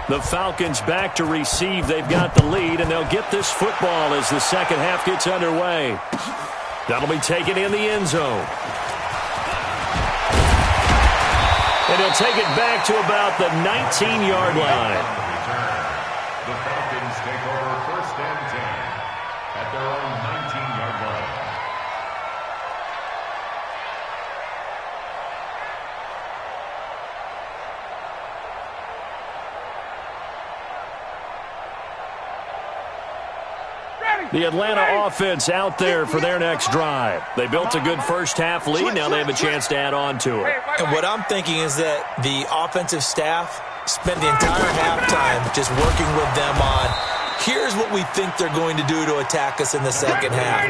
The Falcons back to receive. They've got the lead, and they'll get this football as the second half gets underway. That'll be taken in the end zone. And he'll take it back to about the 19-yard line. The Falcons take over first and 10 at their own 19-yard line. The Atlanta offense out there for their next drive. They built a good first-half lead. Now they have a chance to add on to it. And what I'm thinking is that the offensive staff spent the entire halftime just working with them on, here's what we think they're going to do to attack us in the second half.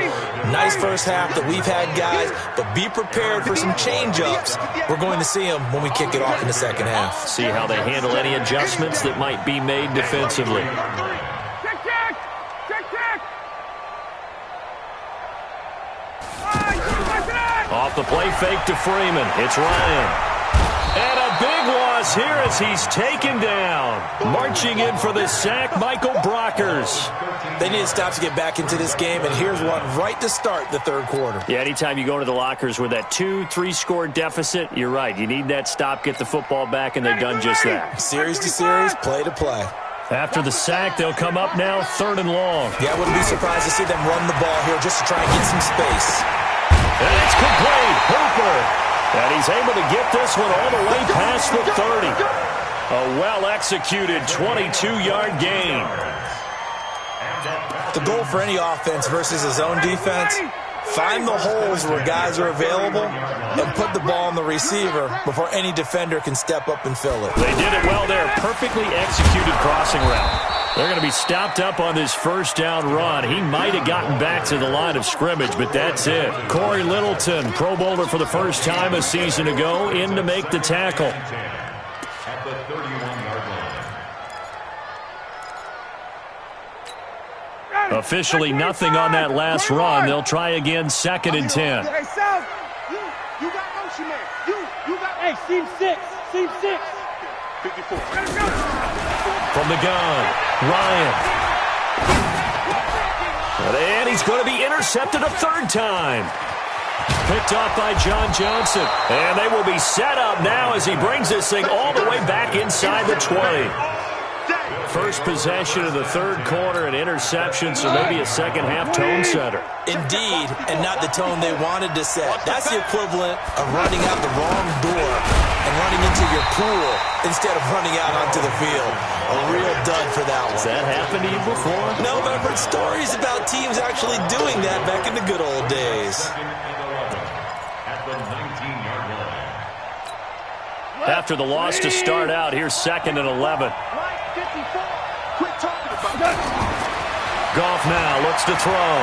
Nice first half that we've had, guys, but be prepared for some change-ups. We're going to see them when we kick it off in the second half. See how they handle any adjustments that might be made defensively. Off the play fake to Freeman. It's Ryan. And a big loss here as he's taken down. Marching in for the sack, Michael Brockers. They need to stop to get back into this game, and here's one right to start the third quarter. Yeah, anytime you go to the lockers with that 2-3 score deficit, you're right. You need that stop, get the football back, and they've done just that. Series to series, play to play. After the sack, they'll come up now 3rd and long. Yeah, I wouldn't be surprised to see them run the ball here just to try and get some space. And it's complete. Hooper. And he's able to get this one all the way past the 30. A well-executed 22-yard gain. The goal for any offense versus his own defense, find the holes where guys are available and put the ball on the receiver before any defender can step up and fill it. They did it well there. Perfectly executed crossing route. They're going to be stopped up on this first down run. He might have gotten back to the line of scrimmage, but that's it. Corey Littleton, Pro Bowler for the first time a season ago, in to make the tackle. At the 31-yard line. Officially nothing on that last run. They'll try again 2nd and 10. Hey, Sal, you got motion, man. You got, hey, seam 6. 54. From the gun, Ryan. And he's going to be intercepted a 3rd time. Picked off by John Johnson. And they will be set up now as he brings this thing all the way back inside the 20. First possession of the 3rd quarter, an interception, so maybe a second-half tone setter. Indeed, and not the tone they wanted to set. That's the equivalent of running out the wrong door and running into your pool instead of running out onto the field. A real dud for that one. Has that happened to you before? No, but I've heard stories about teams actually doing that back in the good old days. At the 19-yard line. After the loss to start out, here's 2nd and 11. Goff now looks to throw.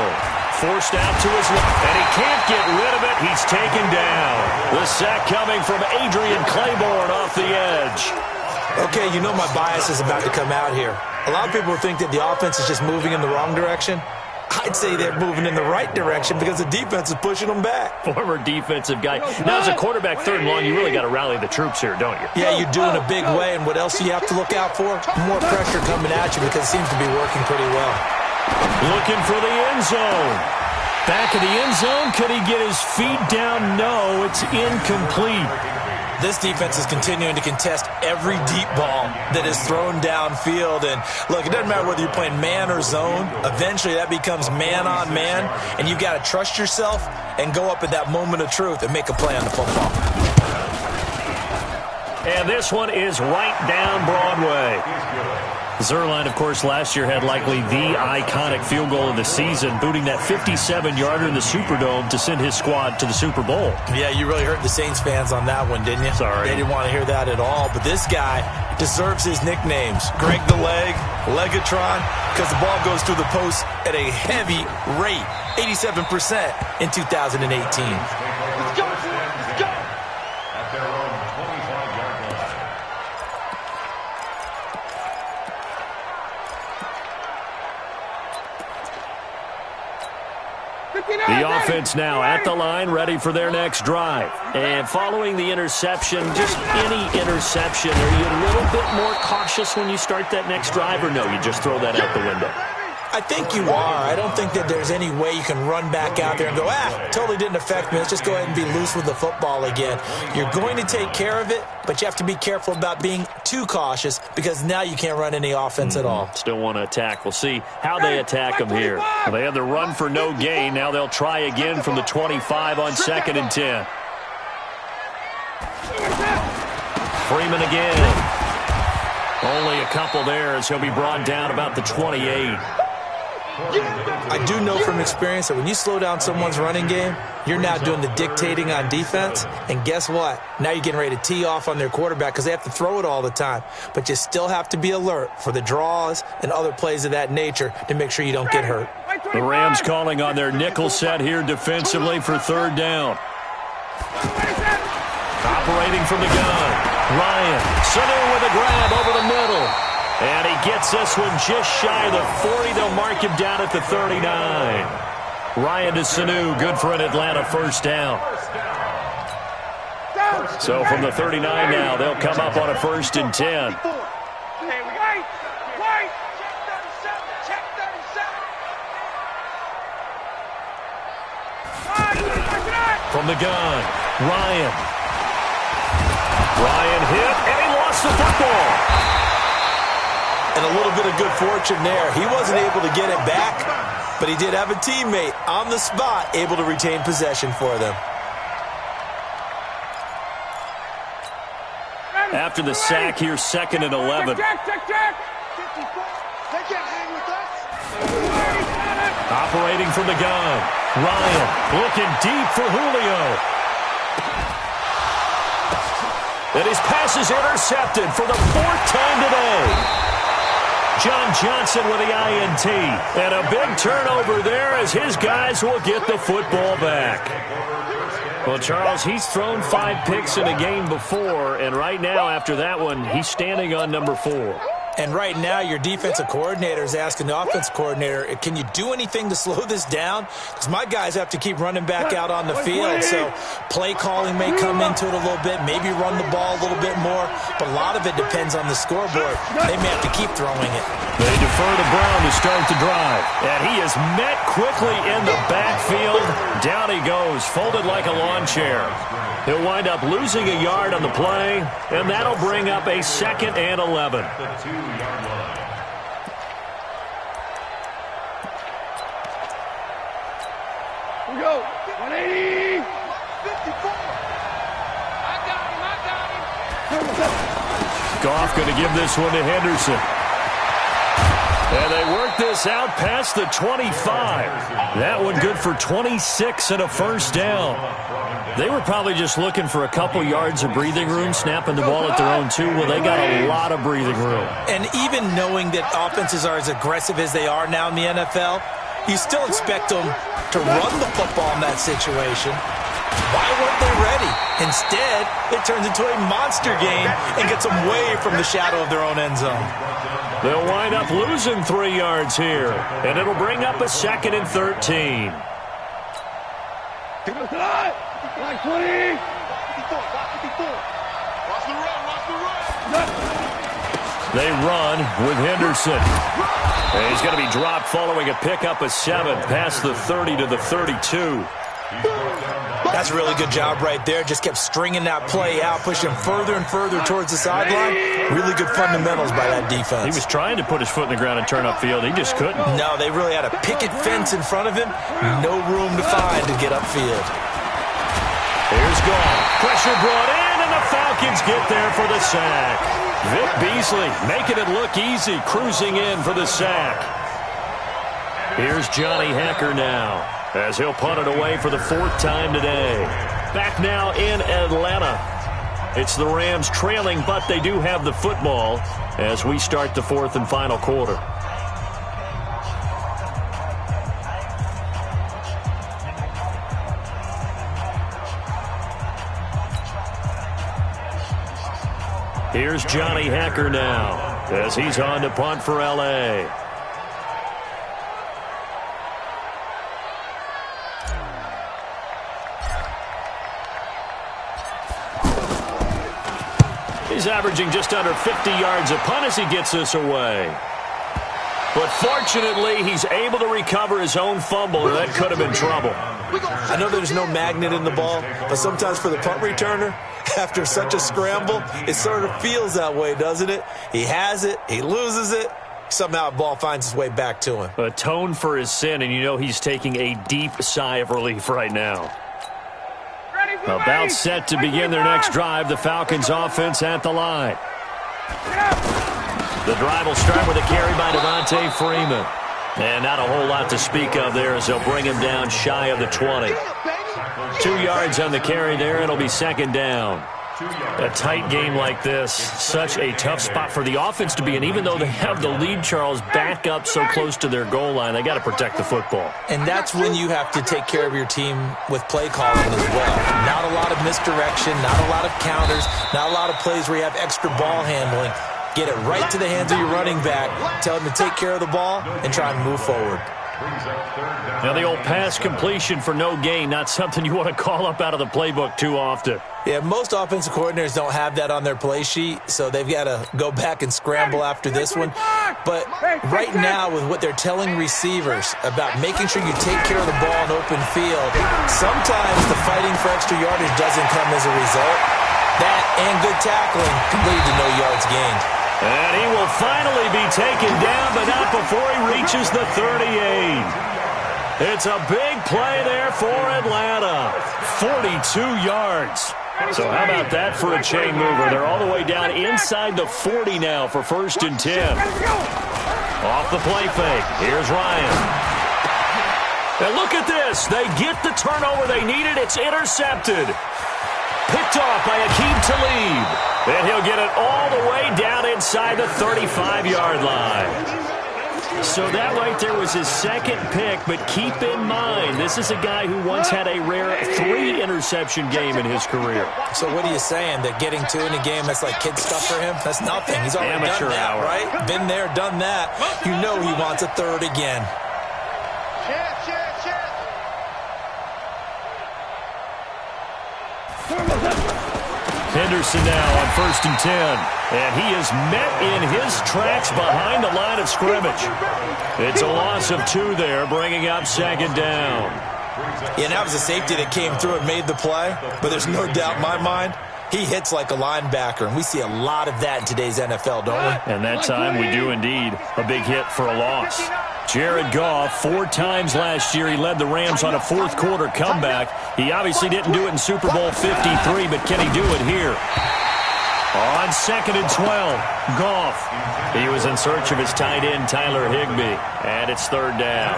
Forced out to his left, and he can't get rid of it. He's taken down. The sack coming from Adrian Claiborne off the edge. Okay, you know my bias is about to come out here. A lot of people think that the offense is just moving in the wrong direction. I'd say they're moving in the right direction because the defense is pushing them back. Former defensive guy. Now, as a quarterback 3rd and long, you really got to rally the troops here, don't you? Yeah, you do in a big way, and what else do you have to look out for? More pressure coming at you because it seems to be working pretty well. Looking for the end zone. Back of the end zone. Could he get his feet down? No, it's incomplete. This defense is continuing to contest every deep ball that is thrown downfield. And, look, it doesn't matter whether you're playing man or zone. Eventually, that becomes man-on-man, and you've got to trust yourself and go up at that moment of truth and make a play on the football. And this one is right down Broadway. Zuerlein, of course, last year had likely the iconic field goal of the season, booting that 57-yarder in the Superdome to send his squad to the Super Bowl. Yeah, you really hurt the Saints fans on that one, didn't you? Sorry. They didn't want to hear that at all. But this guy deserves his nicknames. Greg the Leg, Legatron, because the ball goes through the post at a heavy rate, 87% in 2018. Let's go. At their own 25-yard line. The offense now at the line, ready for their next drive. And following the interception, just any interception, are you a little bit more cautious when you start that next drive, or no, you just throw that out the window? I think you are. I don't think that there's any way you can run back out there and go, totally didn't affect me. Let's just go ahead and be loose with the football again. You're going to take care of it, but you have to be careful about being too cautious because now you can't run any offense at all. Still want to attack. We'll see how they attack them here. Well, they had the run for no gain. Now they'll try again from the 25 on 2nd and 10. Freeman again. Only a couple there as he'll be brought down about the 28. I do know from experience that when you slow down someone's running game, you're now doing the dictating on defense. And guess what? Now you're getting ready to tee off on their quarterback because they have to throw it all the time. But you still have to be alert for the draws and other plays of that nature to make sure you don't get hurt. The Rams calling on their nickel set here defensively for 3rd down. Operating from the gun. Ryan. Sanu with a grab over the middle. And he gets this one just shy of the 40. They'll mark him down at the 39. Ryan to Sanu, good for an Atlanta 1st down. So from the 39 now, they'll come up on a 1st and 10. From the gun, Ryan. Ryan hit, and he lost the football. And a little bit of good fortune there. He wasn't able to get it back, but he did have a teammate on the spot able to retain possession for them. After the sack here, 2nd and 11. Operating from the gun. Ryan looking deep for Julio. And his pass is intercepted for the 4th time today. John Johnson with the INT. And a big turnover there as his guys will get the football back. Well, Charles, he's thrown 5 picks in a game before, and right now after that one, he's standing on number 4. And right now, your defensive coordinator is asking the offensive coordinator, can you do anything to slow this down? Because my guys have to keep running back out on the field. So play calling may come into it a little bit, maybe run the ball a little bit more. But a lot of it depends on the scoreboard. They may have to keep throwing it. They defer to Brown to start the drive. And he is met quickly in the backfield. Down he goes, folded like a lawn chair. He'll wind up losing a yard on the play, and that'll bring up a 2nd and 11. The 2-yard line. Here we go. 180. 54. I got him. Goff going to give this one to Henderson. And they work this out past the 25. That one good for 26 and a 1st down. They were probably just looking for a couple yards of breathing room, snapping the ball at their own 2. Well, they got a lot of breathing room. And even knowing that offenses are as aggressive as they are now in the NFL, you still expect them to run the football in that situation. Why weren't they ready? Instead, it turns into a monster game and gets them way from the shadow of their own end zone. They'll wind up losing 3 yards here, and it'll bring up a 2nd and 13. Like 20. 54. Watch the run. They run with Henderson. And he's going to be dropped following a pickup of 7 past the 30 to the 32. That's a really good job right there. Just kept stringing that play out, pushing him further and further towards the sideline. Really good fundamentals by that defense. He was trying to put his foot in the ground and turn upfield. He just couldn't. No, they really had a picket fence in front of him. No room to find to get upfield. Here's Goff. Pressure brought in, and the Falcons get there for the sack. Vic Beasley making it look easy, cruising in for the sack. Here's Johnny Hekker now, as he'll punt it away for the 4th time today. Back now in Atlanta. It's the Rams trailing, but they do have the football as we start the 4th and final quarter. Here's Johnny Hekker now, as he's on to punt for L.A. He's averaging just under 50 yards a punt as he gets this away. But fortunately, he's able to recover his own fumble, or that could have been trouble. I know there's no magnet in the ball, but sometimes for the punt returner, after such a scramble, it sort of feels that way, doesn't it? He has it, he loses it, somehow the ball finds its way back to him. Atone for his sin, and you know he's taking a deep sigh of relief right now. About set to begin their next drive, the Falcons offense at the line. The drive will start with a carry by Devontae Freeman. And not a whole lot to speak of there as they'll bring him down shy of the 20. 2 yards on the carry there. It'll be second down. A tight game like this, such a tough spot for the offense to be in. Even though they have the lead, Charles, back up so close to their goal line, they got to protect the football. And that's when you have to take care of your team with play calling as well. Not a lot of misdirection, not a lot of counters, not a lot of plays where you have extra ball handling. Get it right to the hands of your running back, tell him to take care of the ball, and try and move forward. Now the old pass completion for no gain, not something you want to call up out of the playbook too often. Yeah, most offensive coordinators don't have that on their play sheet, so they've got to go back and scramble after this one. But right now, with what they're telling receivers about making sure you take care of the ball in open field, sometimes the fighting for extra yardage doesn't come as a result. That and good tackling can lead to no yards gained. And he will finally be taken down, but not before he reaches the 38. It's a big play there for Atlanta. 42 yards. So how about that for a chain mover? They're all the way down inside the 40 now for 1st and 10. Off the play fake. Here's Ryan. And look at this. They get the turnover they needed. It's intercepted. Picked off by Aqib Talib. And he'll get it all the way down inside the 35-yard line. So that right there was his second pick, but keep in mind, this is a guy who once had a rare 3-interception game in his career. So what are you saying, that getting 2 in a game, that's like kid stuff for him? That's nothing. He's already Amateur done that, hour. right? Been there, done that. You know he wants a 3rd again. Henderson now on 1st and 10. And he is met in his tracks behind the line of scrimmage. It's a loss of 2 there, bringing up 2nd down. Yeah, and that was a safety that came through and made the play. But there's no doubt in my mind, he hits like a linebacker. And we see a lot of that in today's NFL, don't we? And that time we do indeed. A big hit for a loss. Jared Goff, 4 times last year, he led the Rams on a 4th-quarter comeback. He obviously didn't do it in Super Bowl 53, but can he do it here? On 2nd and 12, Goff. He was in search of his tight end, Tyler Higbee, and it's 3rd down.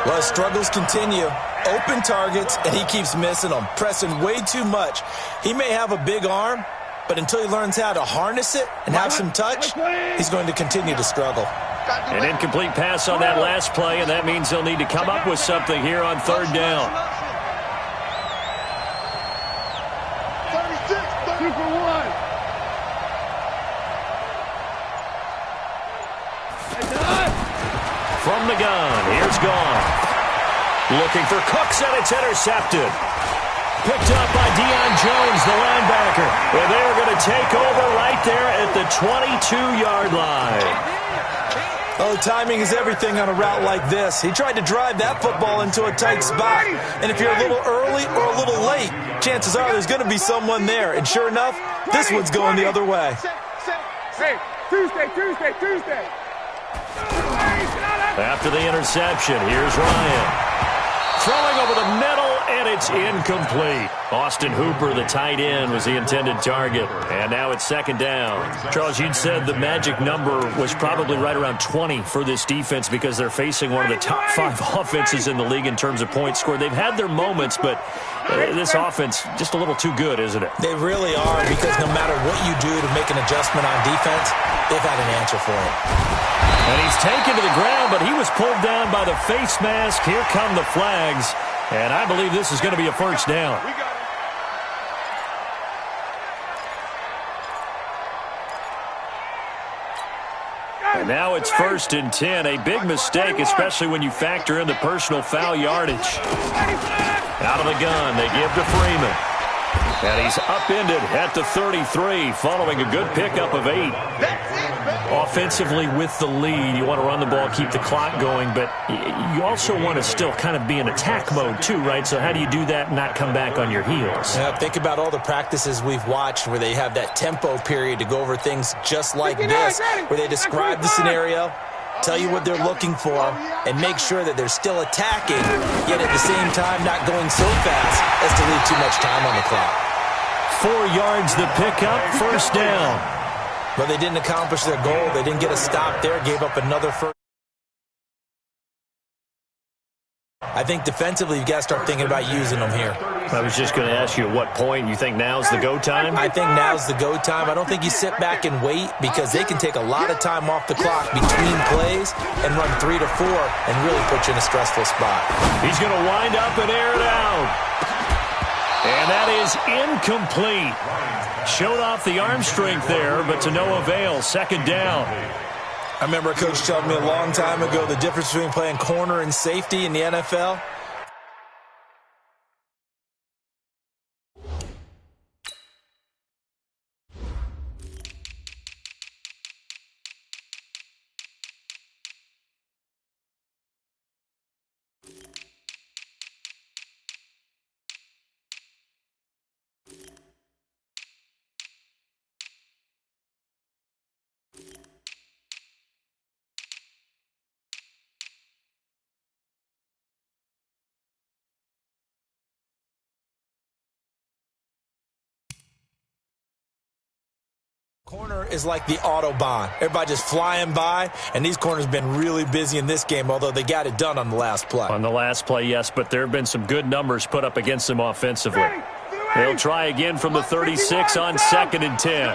Well, his struggles continue. Open targets, and he keeps missing them, pressing way too much. He may have a big arm, but until he learns how to harness it and have some touch, he's going to continue to struggle. An incomplete pass on that last play, and that means they'll need to come up with something here on 3rd down. 36, 2 for 1. From the gun, here's Goff. Looking for Cooks, and it's intercepted. Picked up by Deion Jones, the linebacker. And they are going to take over right there at the 22-yard line. Oh, timing is everything on a route like this. He tried to drive that football into a tight spot. And if you're a little early or a little late, chances are there's going to be someone there. And sure enough, this one's going the other way. Hey, Tuesday. After the interception, here's Ryan. Throwing over the middle, and it's incomplete. Austin Hooper, the tight end, was the intended target. And now it's 2nd down. Charles, you'd said the magic number was probably right around 20 for this defense because they're facing one of the top 5 offenses in the league in terms of points scored. They've had their moments, but this offense just a little too good, isn't it? They really are, because no matter what you do to make an adjustment on defense, they've had an answer for it. And he's taken to the ground, but he was pulled down by the face mask. Here come the flags, and I believe this is going to be a 1st down. And now it's 1st and 10. A big mistake, especially when you factor in the personal foul yardage. Out of the gun, they give to Freeman. And he's upended at the 33 following a good pickup of 8. Offensively with the lead, you want to run the ball, keep the clock going, but you also want to still kind of be in attack mode too, right? So how do you do that and not come back on your heels? Yeah, think about all the practices we've watched where they have that tempo period to go over things just like this, where they describe the scenario, tell you what they're looking for, and make sure that they're still attacking, yet at the same time not going so fast as to leave too much time on the clock. 4 yards the pickup, first down. But they didn't accomplish their goal. They didn't get a stop there, gave up another first. I think defensively you've got to start thinking about using them here. I was just going to ask you at what point you think now's the go time? I think now's the go time. I don't think you sit back and wait because they can take a lot of time off the clock between plays and run 3 to 4 and really put you in a stressful spot. He's going to wind up and air it out. And that is incomplete. Showed off the arm strength there, but to no avail. Second down. I remember a coach telling me a long time ago the difference between playing corner and safety in the NFL. Corner is like the Autobahn. Everybody just flying by, and these corners have been really busy in this game, although they got it done on the last play. On the last play, yes, but there have been some good numbers put up against them offensively. They'll try again from the 36 on 2nd and 10.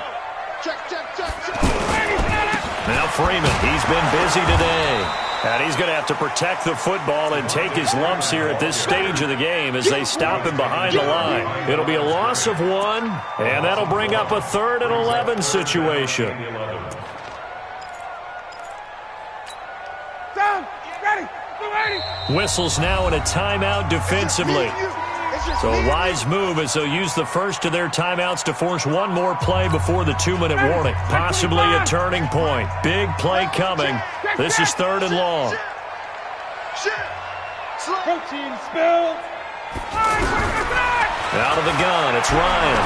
Now Freeman, he's been busy today. And he's going to have to protect the football and take his lumps here at this stage of the game as they stop him behind the line. It'll be a loss of 1, and that'll bring up a 3rd and 11 situation. Whistles now in a timeout defensively. So a wise move as they'll use the first of their timeouts to force one more play before the 2-minute warning. Possibly a turning point. Big play coming. This is 3rd and long. Protein spill. Out of the gun, it's Ryan.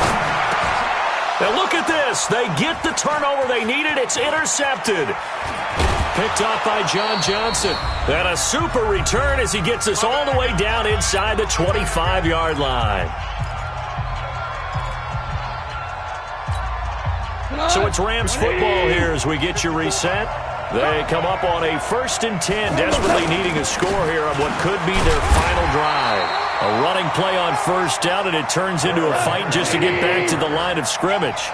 Now look at this. They get the turnover they needed. It's intercepted. Picked off by John Johnson. And a super return as he gets us all the way down inside the 25-yard line. So it's Rams football here as we get you reset. They come up on a 1st and 10, desperately needing a score here on what could be their final drive. A running play on 1st down, and it turns into a fight just to get back to the line of scrimmage.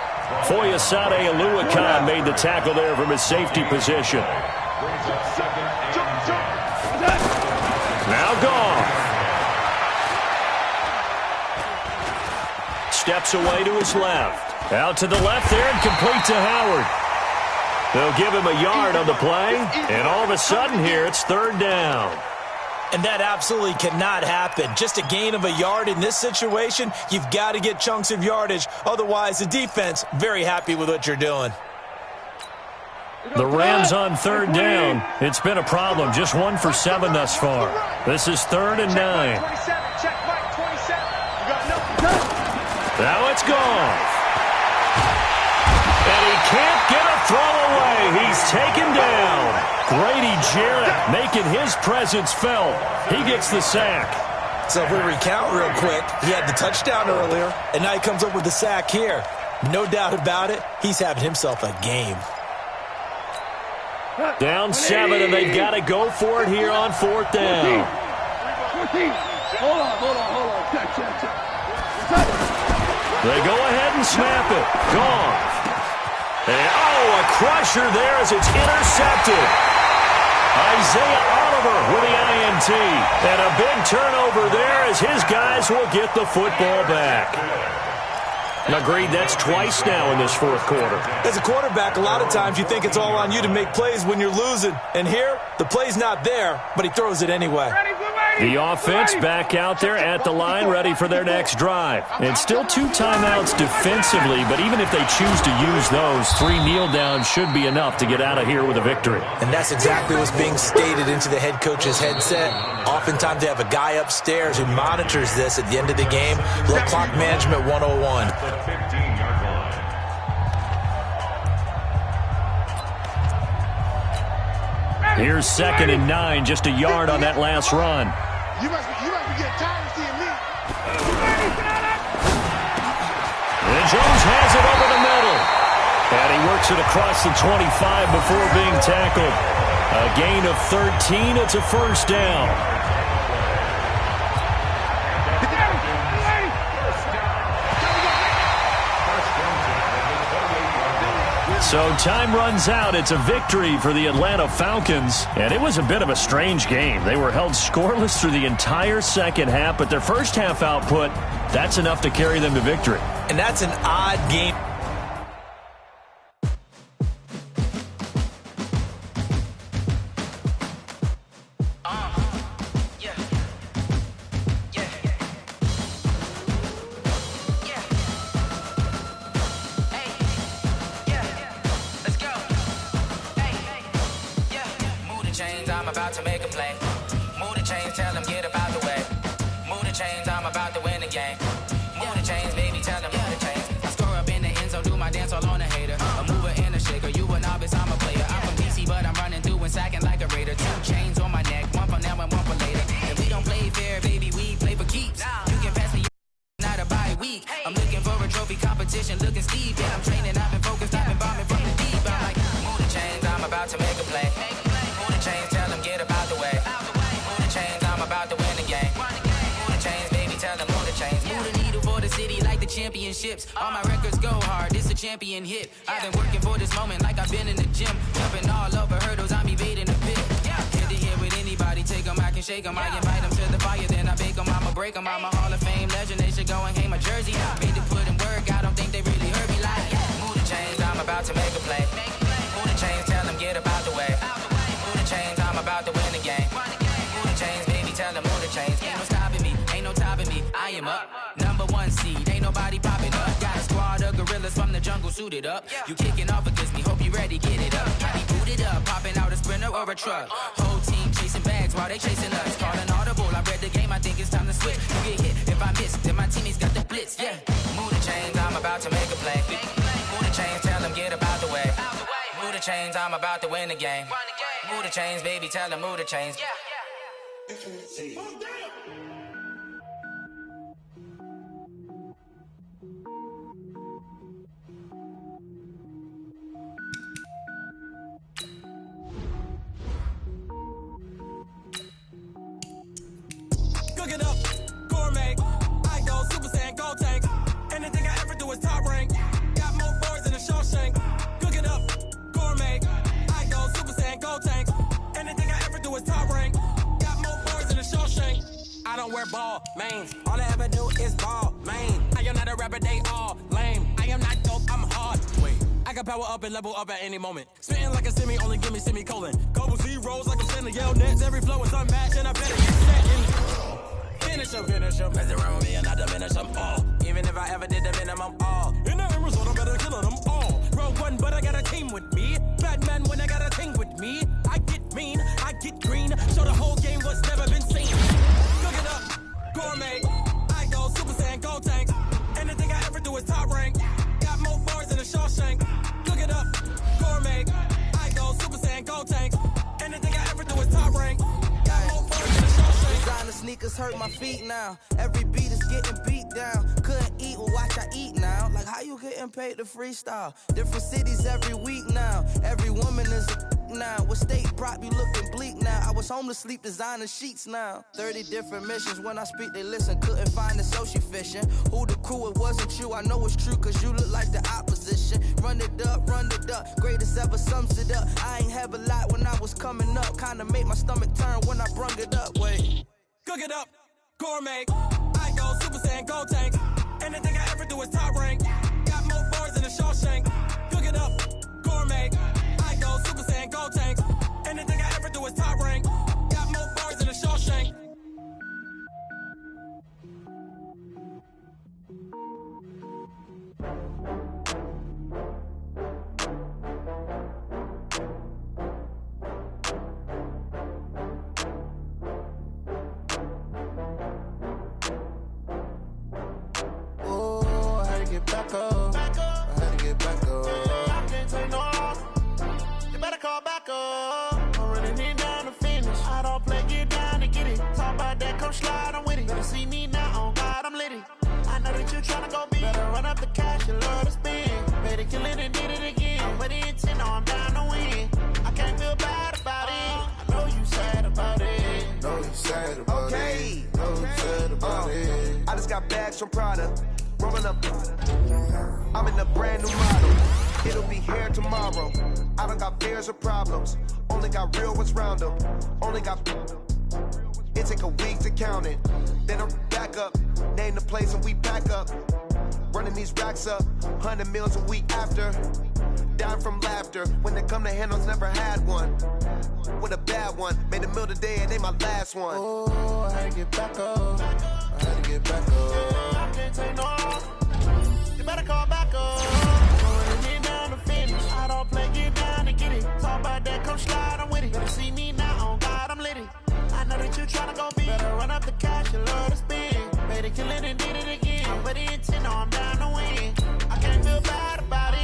Foyesade Oluwakan made the tackle there from his safety position. Now Goff. Steps away to his left. Out to the left there and complete to Howard. They'll give him a yard on the play, and all of a sudden here it's 3rd down. And that absolutely cannot happen. Just a gain of a yard in this situation, you've got to get chunks of yardage. Otherwise, the defense, very happy with what you're doing. The Rams on 3rd down. It's been a problem. Just 1 for 7 thus far. This is 3rd and 9. Now it's Goff. And he can't get a throw away. He's taken down. Grady Jarrett making his presence felt. He gets the sack. So if we recount real quick, he had the touchdown earlier, and now he comes up with the sack here. No doubt about it, he's having himself a game. Down 7, and they've got to go for it here on 4th down. Hold on. Check. They go ahead and snap it. Goff. And, a crusher there as it's intercepted. Isaiah Oliver with the INT. And a big turnover there as his guys will get the football back. Agreed, that's twice now in this 4th quarter. As a quarterback, a lot of times you think it's all on you to make plays when you're losing. And here, the play's not there, but he throws it anyway. The offense back out there at the line, ready for their next drive. It's still 2 timeouts defensively, but even if they choose to use those, 3 kneel downs should be enough to get out of here with a victory. And that's exactly what's being stated into the head coach's headset. Oftentimes they have a guy upstairs who monitors this at the end of the game. Little clock management 101. The 15-yard line. Here's 2nd and 9, just a yard on that last run. You must be getting tired of seeing me. And Jones has it over the middle. And he works it across the 25 before being tackled. A gain of 13. It's a first down. So time runs out. It's a victory for the Atlanta Falcons. And it was a bit of a strange game. They were held scoreless through the entire second half, but their first half output, that's enough to carry them to victory. And that's an odd game. All my records go hard, this a champion hit. I've been working for this moment like I've been in the gym. Jumping all over hurdles, I'm evading the pit. Head to head with anybody, take them, I can shake them. I invite them to the fire, then I bake them, I'ma break them. I'm a Hall of Fame legend, they should go and hang my jersey. Made to put in work, I don't think they really heard me like. Move the chains, I'm about to make a play. Move the chains, tell them get up out the way. Move the chains, I'm about to win the game. Move the chains, baby, tell them move the chains. Ain't no stopping me, ain't no topping me, I am up. Number 1 seed, ain't nobody popping up. Got a squad of gorillas from the jungle suited up. You kicking off against me, hope you ready, get it up. I be booted up, popping out a sprinter or a truck. Whole team chasing bags while they chasing us. Calling audible, I read the game, I think it's time to switch. You get hit, if I miss, then my teammates got the blitz, yeah. Move the chains, I'm about to make a play. Move the chains, tell them get up out the way. Move the chains, I'm about to win the game. Move the chains, baby, tell them move the chains. Cook it up, gourmet. I go Super Saiyan, gold tank. Anything I ever do is top rank. Got more boards than a Shawshank. Cook it up, gourmet. I go Super Saiyan, gold tank. Anything I ever do is top rank. Got more boards than a Shawshank. I don't wear ball mains. All I ever do is ball main. I am not a rapper, they all lame. I am not dope, I'm hard. Wait. I can power up and level up at any moment. Spitting like a semi, only give me semicolon. Couple zeros like I'm sending yell nets. Every flow is unmatched and I better get set in. Finish them. Mess around with me and I diminish them all. Even if I ever did the minimum all. In the end result, I better kill them all. Rogue one, but I got a team with me. Batman when I got a team with me. I get mean, I get green. So the whole game was never been seen. Cook it up, gourmet. I go Super Saiyan, gold tank. Anything I ever do is top rank. Got more bars than a Shawshank. Cook it up, gourmet. I go Super Saiyan, gold tank. Anything I ever do is top rank. Got more bars than a Shawshank. Designer sneakers hurt my feet now. Every beat is getting beat down. Couldn't eat, well watch I eat now. Like how you getting paid to freestyle? Different cities every week now. Every woman is a now. What state prop you looking bleak now? I was homeless, sleep designer sheets now. 30 different missions. When I speak, they listen. Couldn't find the social fishing. Who the crew? It wasn't you. I know it's true, cause you look like the opposition. Run it up. Greatest ever sums it up. I ain't have a lot when I was coming up. Kinda made my stomach turn when I brung it up. Wait. Cook it up, gourmet. I go Super Saiyan, gold tank. Anything I ever do is top rank. Got more bars than a Shawshank. Cook it up, gourmet. I go Super Saiyan, gold tank. Anything I ever do is top rank. Got more bars than a Shawshank. up. I'm running it down to finish. I don't play, get down to get it. Talk about that, come slide, I'm with it. Better see me now, on God, I'm litty. I know that you tryna go big. Better run up the cash, you love to spend. Better kill it and did it again. But the intent, no, I'm down to win. I can't feel bad about it. I know you sad about it. Know you sad about it. Know you sad about it. I just got bags from Prada. Rolling up. I'm in a brand new model. It'll be here tomorrow. I don't got fears or problems. Only got real ones round them. Only got. It take a week to count it. Then I'm back up. Name the place and we pack up. Running these racks up. 100 meals a week after. Down from laughter. When they come to handles, never had one. With a bad one. Made a meal today and they my last one. Oh, I had to get back up. I had to get back up. I can't take no. You better call back up. Running it down to finish. I don't play, get down to get it. Talk about that, come slide, I'm with it. Better see me now, on God, I'm litty. I know that you tryna go big. Better run up the cash, you love to spend. Better kill it and did it again. But the intent, no, I'm down to win. I can't feel bad about it.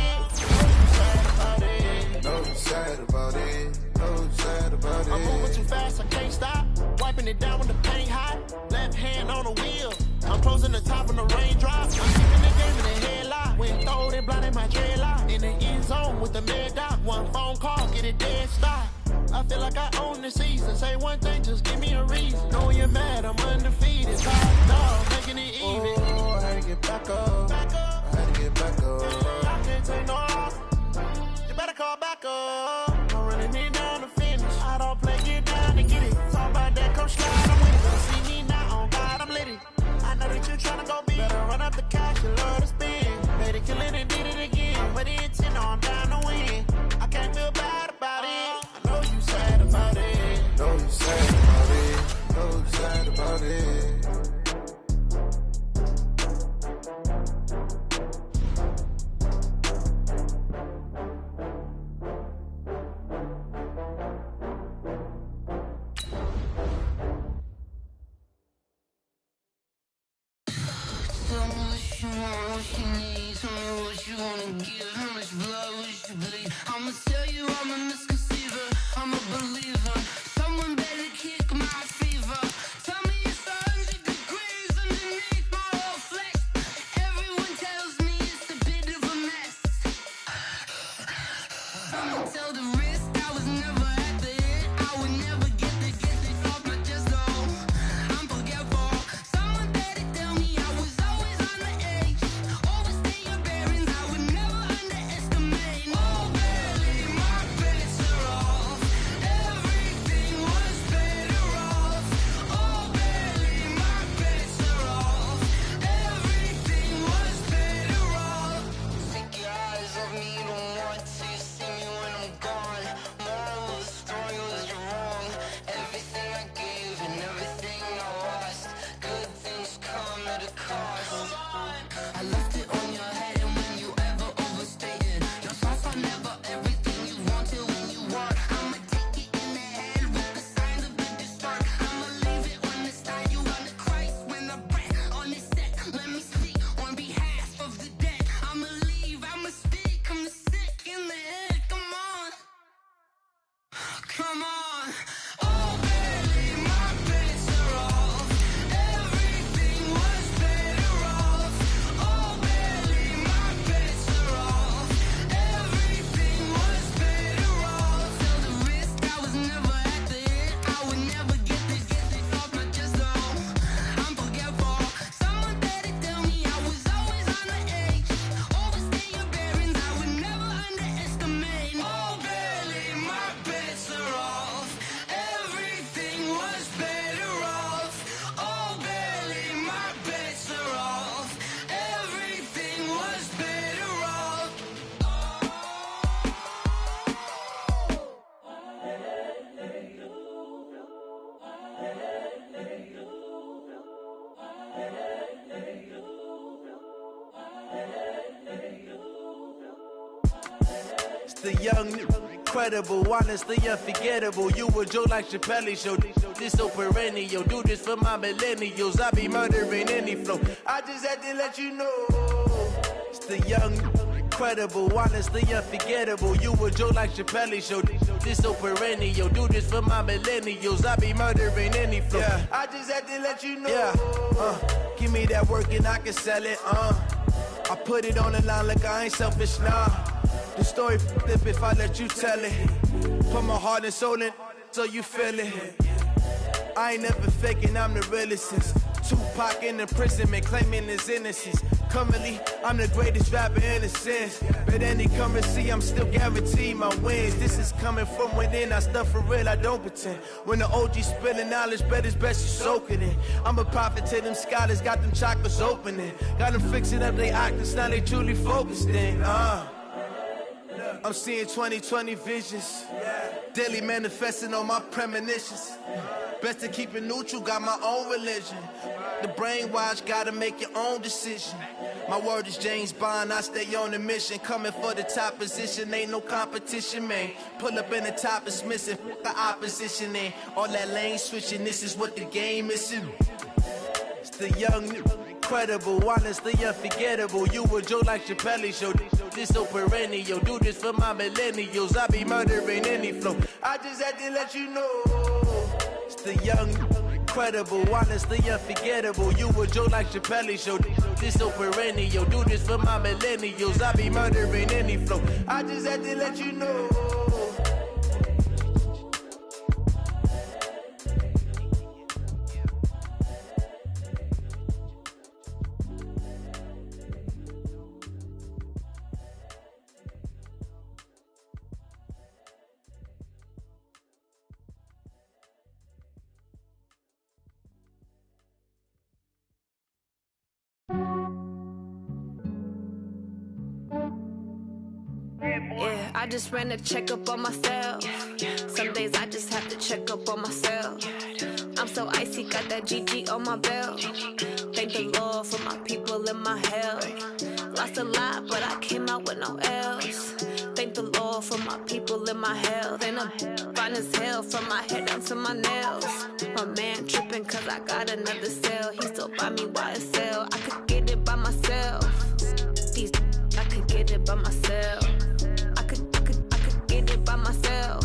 Know you sad about it. Know you sad about it. I'm moving too fast, I can't stop. Wiping it down when the paint hot. Left hand on the wheel. I'm closing the top when the raindrop. I'm keeping the game in the headlock. When throwed it, blinded my dreadlock. In the end zone with the mad dot. One phone call, get it dead stop. I feel like I own the season. Say one thing, just give me a reason. Knowing you're mad, I'm undefeated. Top dog, making it even. Oh, I had to get back up. I had to get back up. I can't take no. You better call back up. I'm running it down to finish. I don't play, get down to get it. Talk about that, come slide, I'm with it. Better see me now, on God, I'm litty. I know that you tryna go big. Better run up the cash, you love to spend. Better kill it and did it again. But the intent, no, I'm down to win. I can't feel bad about it. I know you sad about it. Know you sad about it. Know you sad about it. Tell me what you want, what you need. Tell me what you wanna give. How much blood would you bleed? I'ma tell you I'm a misconceiver. I'm a believer. Someone better kick my fever. Tell me it's 100 degrees underneath my whole flesh. Everyone tells me it's a bit of a mess. I'ma tell the risk I was never at the hit. I would never get this off my chest though. I'm forgetful. Someone better tell me I was always on the edge. Overstay your bearings, I would never underestimate. Oh, barely, my bets are off. Everything was better off. Oh, barely, my bets are off. Everything was better off. Take your eyes off me, don't want to see me when I'm gone. Moral of the story was you're wrong. Everything I gave and everything I lost. Good things come at a cost. I left it on your head, and when you ever overstated your thoughts are never everything you wanted when you want. I'ma take it in the head with the signs of the distort. I'ma leave it on the side. You on the Christ when the breath on this set. Let me speak on behalf of the dead. I'ma leave, I'ma speak. I'm sick in the head. Come on, come on. Oh, barely, my bets are off. Everything was better off. Oh, barely, my bets are off. Everything was better off. Tell the risk I was never at the hit. I would never get this off my chest though. I'm forgetful. Someone better tell me I was always on the edge. Overstay your bearings, I would never underestimate. Oh, barely, my bets are off. Everything was better off. Oh, barely, my bets are off. Everything was better off. It's the young, incredible, honestly unforgettable. You a joke like Chappelle Show. This so perennial. Do this for my millennials. I be murdering any flow. I just had to let you know. It's the young, incredible, honestly unforgettable. You a Joe like Chappelle show. This so perennial. Do this for my millennials. I be murdering any flow. Yeah. I just had to let you know. Yeah. Give me that work and I can sell it. I put it on the line like I ain't selfish, nah. The story flip if I let you tell it. Put my heart and soul in so you feel it. I ain't never faking, I'm the realest since Tupac in imprisonment, claiming his innocence. Currently, I'm the greatest rapper in a sense. But any currency, I'm still guaranteed my wins. This is coming from within, I stuff for real, I don't pretend. When the OG spilling knowledge, bet it's best you soak it in. I'm a prophet to them scholars, got them chakras opening. Got them fixing up their octaves, now they truly focused in. I'm seeing 2020 visions. Daily manifesting on my premonitions. Best to keep it neutral, got my own religion. The brainwash, gotta make your own decision. My word is James Bond, I stay on a mission. Coming for the top position, ain't no competition, man. Pull up in the top is missing, the opposition ain't. All that lane switching, this is what the game is. It's the young, incredible, honestly unforgettable. You a Joe like Chappelle show. This so perennial. Do this for my millennials. I be murdering any flow. I just had to let you know. It's the young, incredible, honestly unforgettable. You a Joe like Chappelle show. This so perennial. Do this for my millennials. I be murdering any flow. I just had to let you know. Yeah, I just ran a checkup on myself. Some days I just have to check up on myself. I'm so icy, got that GG on my belt. Thank the Lord for my people in my health. Lost a lot, but I came out with no L's. Thank the Lord for my people in my health. And I'm fine as hell from my head down to my nails. My man tripping cause I got another cell. He still buy me YSL. I could get it by myself. These I could get it by myself. I could get it by myself.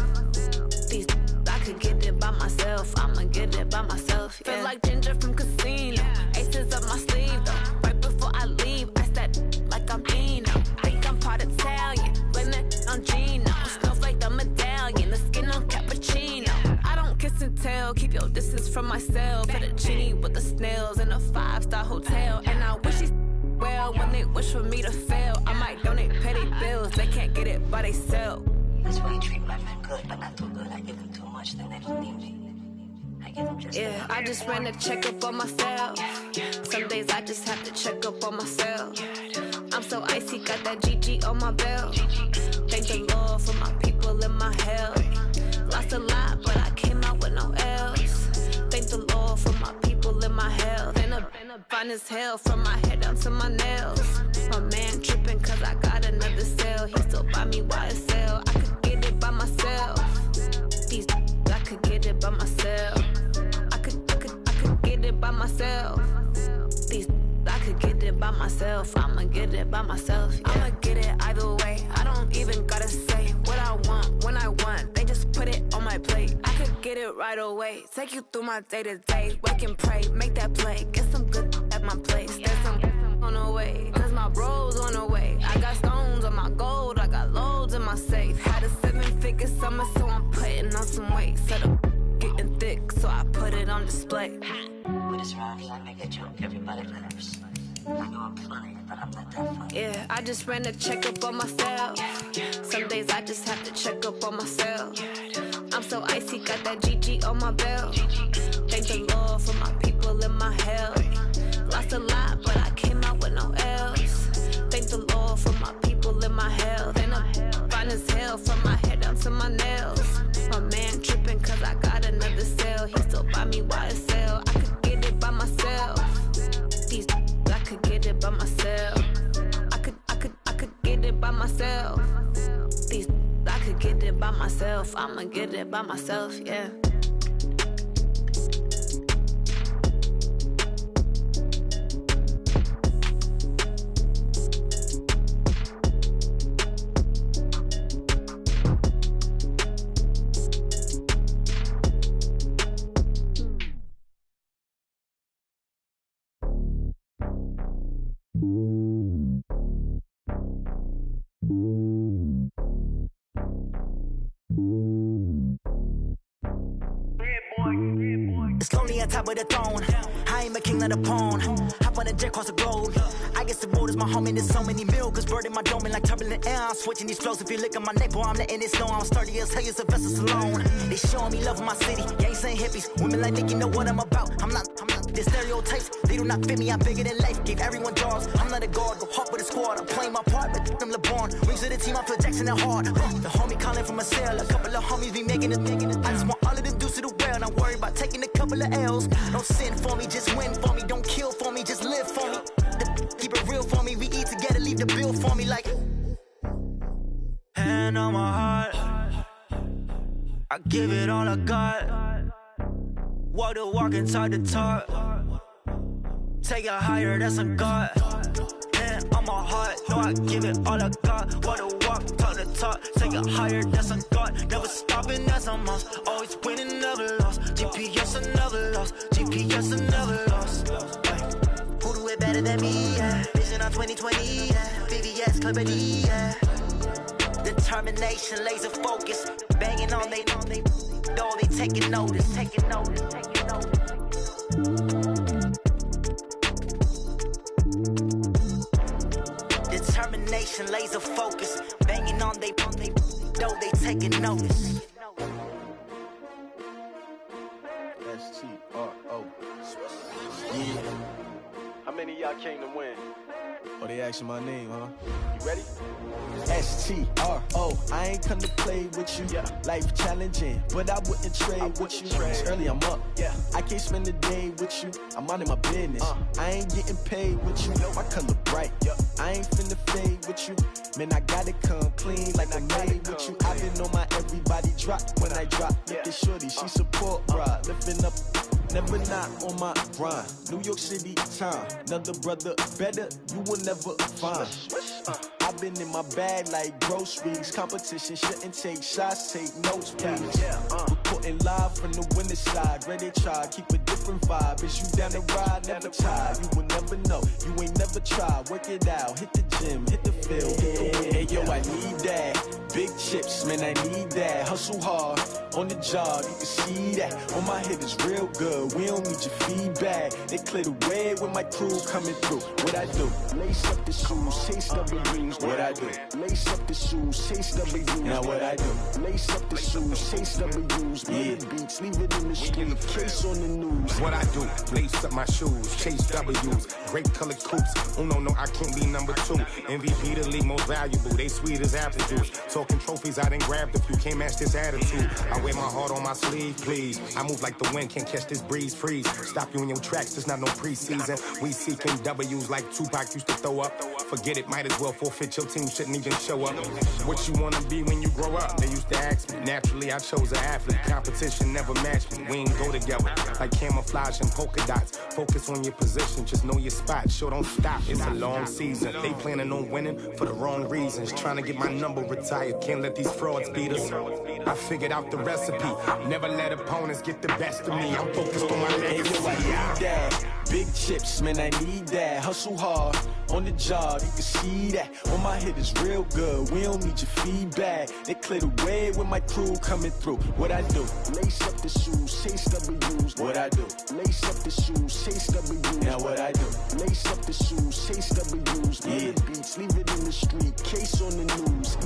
These I could get it by myself. I'ma get it by myself. Yeah. Feel like Ginger from Casino. Aces up my sleeve though. Right before I leave, I start like I'm Dino. Think I'm part Italian. Blame it on Gino. Snowflake the medallion. The skin on cappuccino. I don't kiss and tell. Keep your distance from myself. Put a genie with the snails in a 5-star hotel. And I wish he's well when they wish for me to fail. I might donate petty bills. They can't get it by they self. That's why you treat my men good, but not too good. I give them too much, then they don't need me. I give them just yeah, I just ran a checkup on myself. Some days I just have to check up on myself. I'm so icy, got that GG on my belt. Thank the Lord for my people in my health. Lost a lot, but I came out with no L's. Thank the Lord for my people in my health. And I'm fine as hell from my head down to my nails. My man tripping cause I got another cell. He still buy me YSL. I could get it by myself. These I could get it by myself. I could get it by myself. These I could get it by myself. I'ma get it by myself. Yeah. I'ma get it either way. I don't even gotta say what I want when I want. They just put it on my plate. I could get it right away. Take you through my day to day. Wake and pray, make that play. Get some good at my place. There's some on the way. Cause my bro's on the way. I got stones on my gold. I got loads in my safe. Had a 7-figure summer, so I'm putting on some weight. Set up getting thick, so I put it on display. With this round, I make a joke. Everybody laughs. I know I'm funny, but I'm not that funny. Yeah, I just ran a checkup on myself. Some days I just have to check up on myself. I'm so icy, got that GG on my belt. Thank the Lord for my people in my health. Lost a lot, but I came out with no L's. Thank the Lord for my people in my health. And I'm fine as hell from my head down to my nails. My man tripping cause I got another cell. He still buy me YSL. I could get it by myself. These I could get it by myself. I could get it by myself. These I could get it by myself. I'ma get it by myself, yeah. It's lonely on top of the throne. I ain't a king of the pawn. Hop on a jet across the globe. I guess the road is my home and there's so many milkers birding my dome and like turbulent air. I'm switching these flows. If you look at my neck, boy, I'm letting it snow. I'm sturdy as hell, it's a vessel alone. They showing me love in my city. Yeah, ain't saying hippies. Women like me, you know what I'm about. I'm not. The stereotypes, they do not fit me. I'm bigger than life. Gave everyone jobs. I'm not a guard. Go hard with a squad. I'm playing my part, but them LeBron. Rings to the team, I feel Jackson and hard. The homie calling from a cell. A couple of homies be making it. I just want all of them dudes to the well. Not worried about taking a couple of L's. Don't sin for me, just win for me. Don't kill for me, just live for me. Keep it real for me. We eat together, leave the bill for me like. Hand on my heart, I give it all I got. Walk the walk and talk the talk. Take it higher, that's a God. Hand on my heart, no, I give it all I got. Walk the walk, talk the talk. Take it higher, that's a God. Never stopping, that's a must. Always winning, never lost. GPS, I never lost. GPS, I never lost. Who do it better than me? Yeah. Vision on 2020, yeah. VVS, Clippity, yeah. Determination, laser focus. Banging on they though they taking notice. Determination, laser focus. Banging on they though they taking notice. S-T-R-O. Yeah. How many of y'all came to win? Oh, they asking my name, huh? You ready? S-T-R-O. I ain't come to play with you. Yeah. Life challenging, but I wouldn't trade with you. It's early, I'm up. Yeah. I can't spend the day with you. I'm minding my business. I ain't getting paid with you. My color bright. Yeah. I ain't finna fade with you. Man, I gotta come clean like I'm made with you. I've been on my everybody drop when I drop. Look at shorty, she support ride. Lifting up. Never not on my grind. New York City time. Another brother better, you will never find. I've been in my bag like groceries. Competition shouldn't take shots, take notes, please. Reporting live from the winning side. Ready to try, keep a different vibe. Is you down the ride, never try. You will never know, you ain't never tried. Work it out, hit the gym, hit the field, hit the win. Hey yo, I need that. Big chips, man, I need that. Hustle hard, on the job, you can see that. On my head is real good, we don't need your feedback. They clear the way with my crew coming through. What I do? Lace up the shoes, chase W's. What I do? Lace up the shoes, chase W's. Now what I do? Lace up the shoes, chase W's. Yeah. Beats, leave it in the street, case on the news. What I do? Lace up my shoes, chase W's. Great color coops. Oh no, I can't be number 2. MVP the league most valuable. They sweet as apple juice. Talking trophies, I done grabbed a few. Can't match this attitude. I wear my heart on my sleeve, please. I move like the wind, can't catch this breeze, freeze. Stop you in your tracks, there's not no preseason. We seeking W's like Tupac used to throw up. Forget it, might as well forfeit. Your team shouldn't even show up. What you wanna be when you grow up? They used to ask me. Naturally, I chose an athlete. Competition never matched me. We ain't go together like camouflage and polka dots. Focus on your position, just know your spot. Sure, don't stop. It's a long season. They planning on winning for the wrong reasons. Trying to get my number retired. Can't let these frauds beat us. I figured out the recipe. Never let opponents get the best of me. I'm focused on my legacy. I need that. Big chips, man, I need that. Hustle hard, on the job, you can see that. On my head is real good, we don't need your feedback. They clear the way with my crew coming through. What I do? Lace up the shoes, chase W's. What I do? Lace up the shoes, chase W's. Now what I do? Lace up the shoes, chase W's. Yeah. Beats, leave it in the street, case on the news.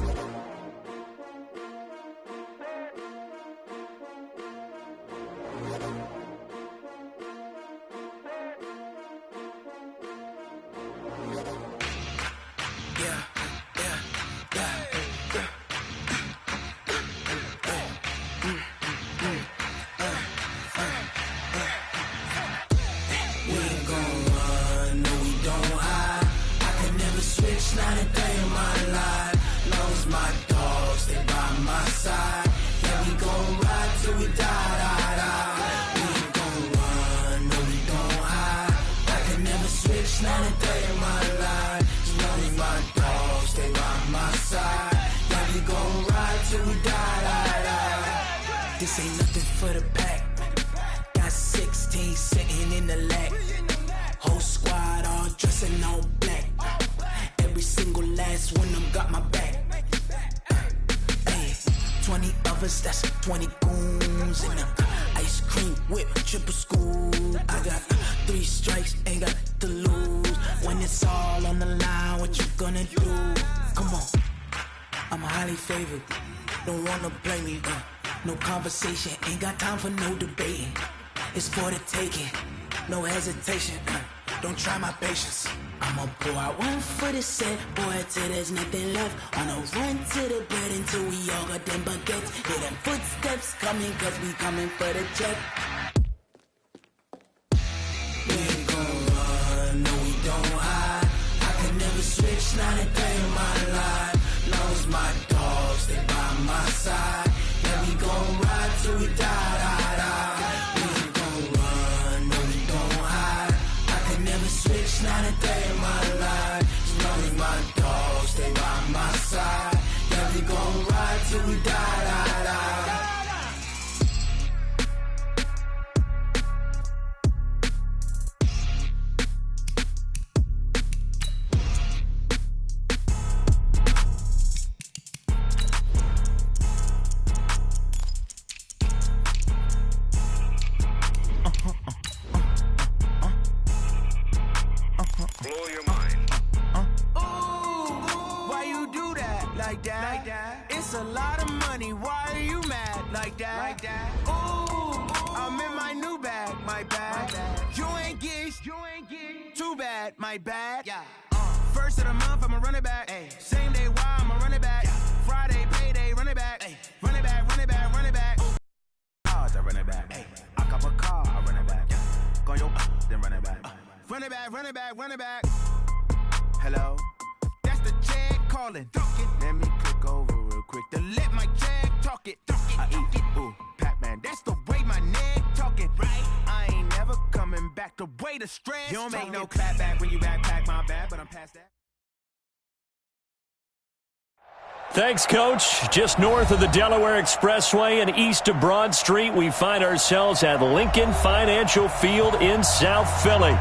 Not a day in my life. Long as my dogs stay by my side. Yeah, we gon' ride till we die. We ain't gon' run, no we don't hide. I can never switch, not a day in my life. As long as my dogs stay by my side. Yeah, we gon' ride till we die. This ain't nothing for the pack. Got 16 sitting in the lag. Whole squad all dressing all black. Every single last one of them got my back. Ay, 20 of us, that's 20 goons in them. Ice cream whip, triple scoop. I got 3 strikes, ain't got to lose. When it's all on the line, what you gonna do? Come on, I'm highly favored. Don't wanna blame me. No conversation, ain't got time for no debating. It's for the taking, no hesitation. Don't try my patience. I'ma pour out one for the set, boy, till there's nothing left. On a run to the bread until we all got them baguettes. Hear them footsteps coming, cause we coming for the check. We ain't gon' run, no we don't hide. I can never switch, not a day in my life. Long as my dogs stay by my side. Yeah, we gon' ride till we die, die, die. We ain't gon' run, no we don't hide. I can never switch, not a day in my life. As long as my dogs stay by my side. Yeah, we gon' ride till we die, die, die. Blow your mind. Why you do that like that? It's a lot of money. Why are you mad like that? Ooh, I'm in my new bag, my bad. You ain't get too bad, my bad. First of the month, I'ma run it back. Same day, why I'ma run it back. Friday, payday, run it back. Run it back, run it back, run it back. Cars, I run it back. I cop a car, I run it back. Go yo, then run it back. Run it back, run it back, run it back. Hello? That's the check calling. Let me click over real quick to let my check talk it. I eat it, ooh, Pac-Man. That's the way my neck talking. Right? I ain't never coming back. The way the stress. You don't make no clap back when you backpack, my bad, but I'm past that. Thanks, Coach. Just north of the Delaware Expressway and east of Broad Street, we find ourselves at Lincoln Financial Field in South Philly.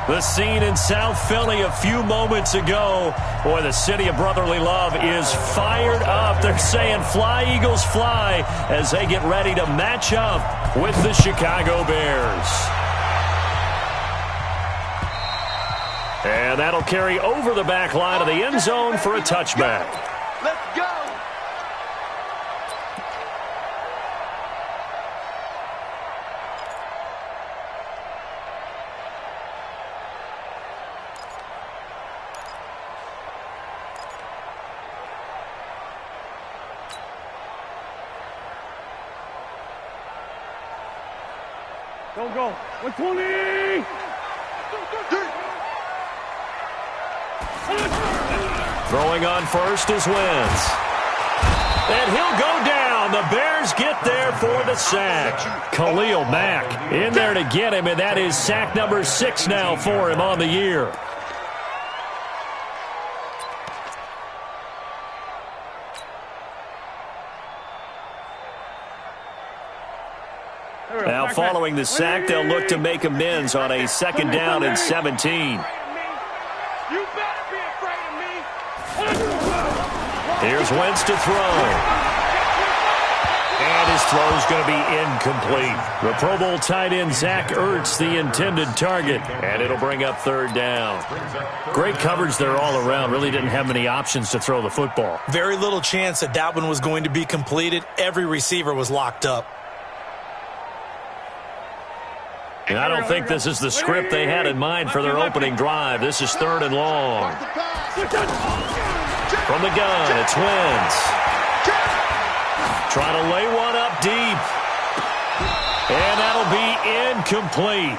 The scene in South Philly a few moments ago. Boy, the city of brotherly love is fired up. They're saying, fly, Eagles, fly, as they get ready to match up with the Chicago Bears. And that'll carry over the back line of the end zone for a touchback. Let's go. Don't go. 120. Throwing on first is Wentz. And he'll go down. The Bears get there for the sack. Khalil Mack in there to get him, and that is sack number 6 now for him on the year. Now following the sack, they'll look to make amends on a 2nd down and 17. Here's Wentz to throw. And his throw's going to be incomplete. The Pro Bowl tight end Zach Ertz, the intended target. And it'll bring up 3rd down. Great coverage there all around. Really didn't have many options to throw the football. Very little chance that one was going to be completed. Every receiver was locked up. And I don't think this is the script they had in mind for their opening drive. This is 3rd and long. From the gun, it's Wentz. Trying to lay one up deep. And that'll be incomplete.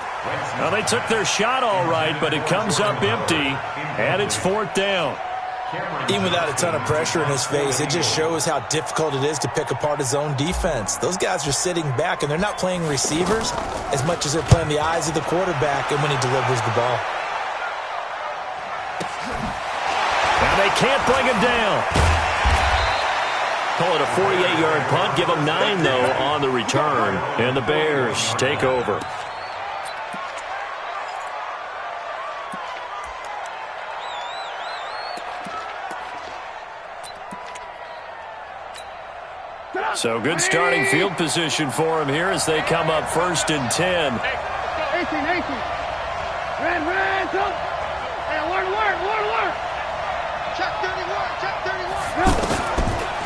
Now, they took their shot all right, but it comes up empty, and it's 4th down. Even without a ton of pressure in his face, it just shows how difficult it is to pick apart his own defense. Those guys are sitting back, and they're not playing receivers as much as they're playing the eyes of the quarterback and when he delivers the ball. Now they can't bring him down. Call it a 48-yard punt. Give him 9, though, on the return. And the Bears take over. So good starting field position for him here as they come up 1st and 10. 18. Red, go. Hey, word. Check 31.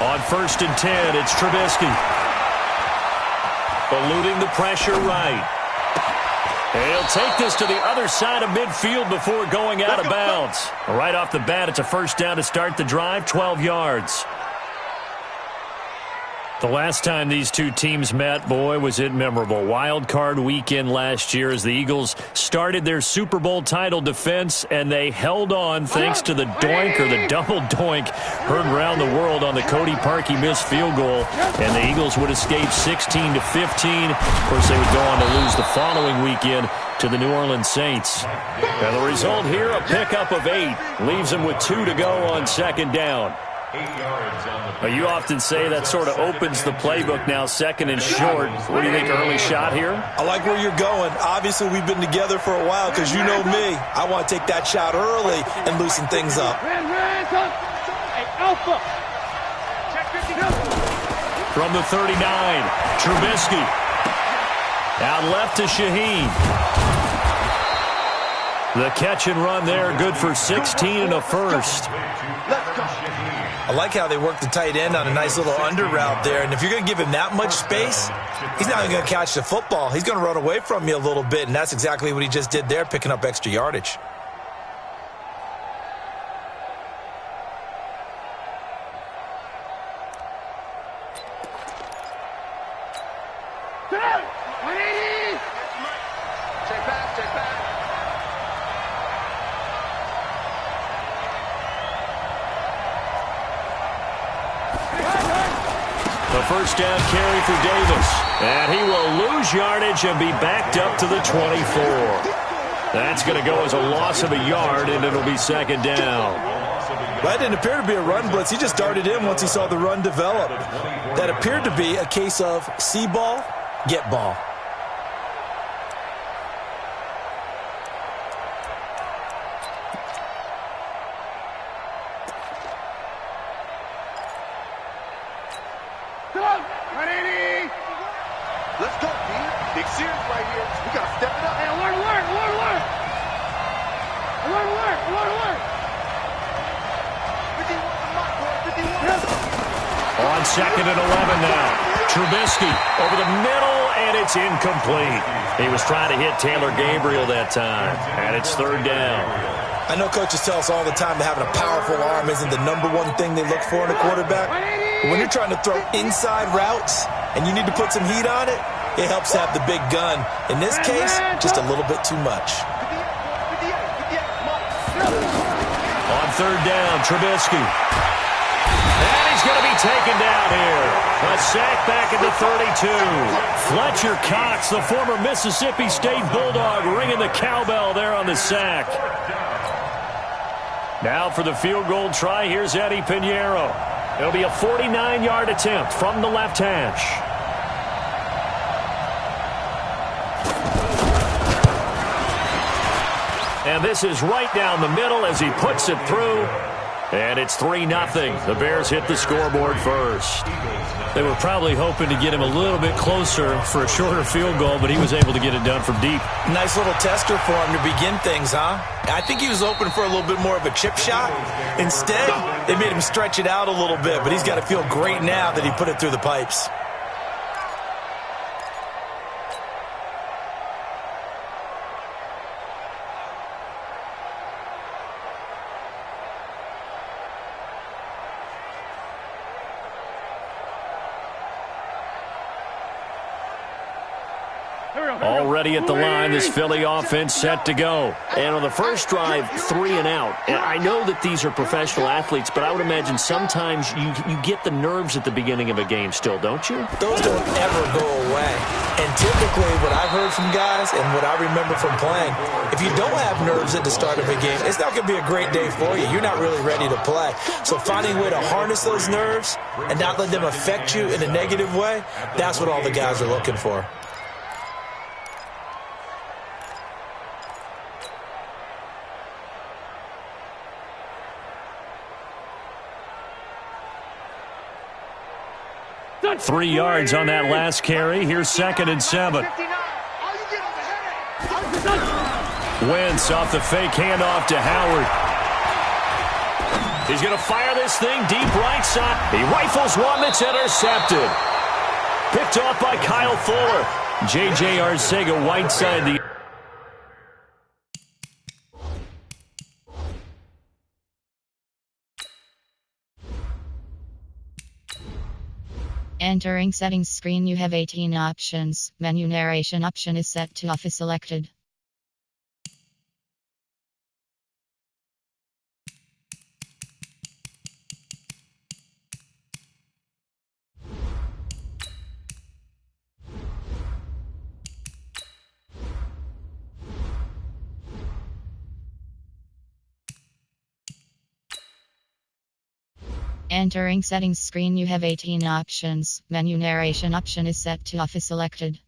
On 1st and 10, it's Trubisky. Eluding the pressure right. And he'll take this to the other side of midfield before going out of bounds. Right off the bat, it's a first down to start the drive, 12 yards. The last time these two teams met, boy, was it memorable. Wild card weekend last year as the Eagles started their Super Bowl title defense, and they held on thanks to the doink or the double doink heard around the world on the Cody Parkey missed field goal, and the Eagles would escape 16-15. Of course, they would go on to lose the following weekend to the New Orleans Saints. And the result here, a pickup of 8, leaves them with 2 to go on 2nd down. 8 yards on the You often say that sort of opens the playbook now, 2nd and short. What do you think, early shot here? I like where you're going. Obviously, we've been together for a while because you know me. I want to take that shot early and loosen things up. From the 39, Trubisky. Out left to Shaheen. The catch and run there, good for 16 and a first. I like how they work the tight end on a nice little under route there. And if you're going to give him that much space, he's not even going to catch the football. He's going to run away from you a little bit, and that's exactly what he just did there, picking up extra yardage. First down carry for Davis. And he will lose yardage and be backed up to the 24. That's going to go as a loss of a yard, and it'll be 2nd down. That didn't appear to be a run blitz. He just darted in once he saw the run develop. That appeared to be a case of see ball, get ball. Let's go, D. Big series right here. We got to step it up. Hey, alert. On 2nd and 11 now. Trubisky over the middle, and it's incomplete. He was trying to hit Taylor Gabriel that time, and it's 3rd down. I know coaches tell us all the time that having a powerful arm isn't the number one thing they look for in a quarterback. But when you're trying to throw inside routes and you need to put some heat on it, it helps to have the big gun. In this case, just a little bit too much. On 3rd down, Trubisky. And he's going to be taken down here. A sack back at the 32. Fletcher Cox, the former Mississippi State Bulldog, ringing the cowbell there on the sack. Now for the field goal try, here's Eddie Pinheiro. It'll be a 49-yard attempt from the left hash. And this is right down the middle as he puts it through. And it's 3-0. The Bears hit the scoreboard first. They were probably hoping to get him a little bit closer for a shorter field goal, but he was able to get it done from deep. Nice little tester for him to begin things, huh? I think he was hoping for a little bit more of a chip shot. Instead, they made him stretch it out a little bit, but he's got to feel great now that he put it through the pipes. Already at the line, this Philly offense set to go. And on the first drive, 3 and out. And I know that these are professional athletes, but I would imagine sometimes you get the nerves at the beginning of a game still, don't you? Those don't ever go away. And typically what I've heard from guys and what I remember from playing, if you don't have nerves at the start of a game, it's not going to be a great day for you. You're not really ready to play. So finding a way to harness those nerves and not let them affect you in a negative way, that's what all the guys are looking for. 3 yards on that last carry. Here's 2nd and 7. Wentz off the fake handoff to Howard. He's going to fire this thing deep right side. He rifles one that's intercepted. Picked off by Kyle Fuller. J.J. Arcega-Whiteside, the Entering settings screen, you have 18 options. Menu narration option is set to off is selected. Entering settings screen, you have 18 options. Menu narration option is set to off is selected.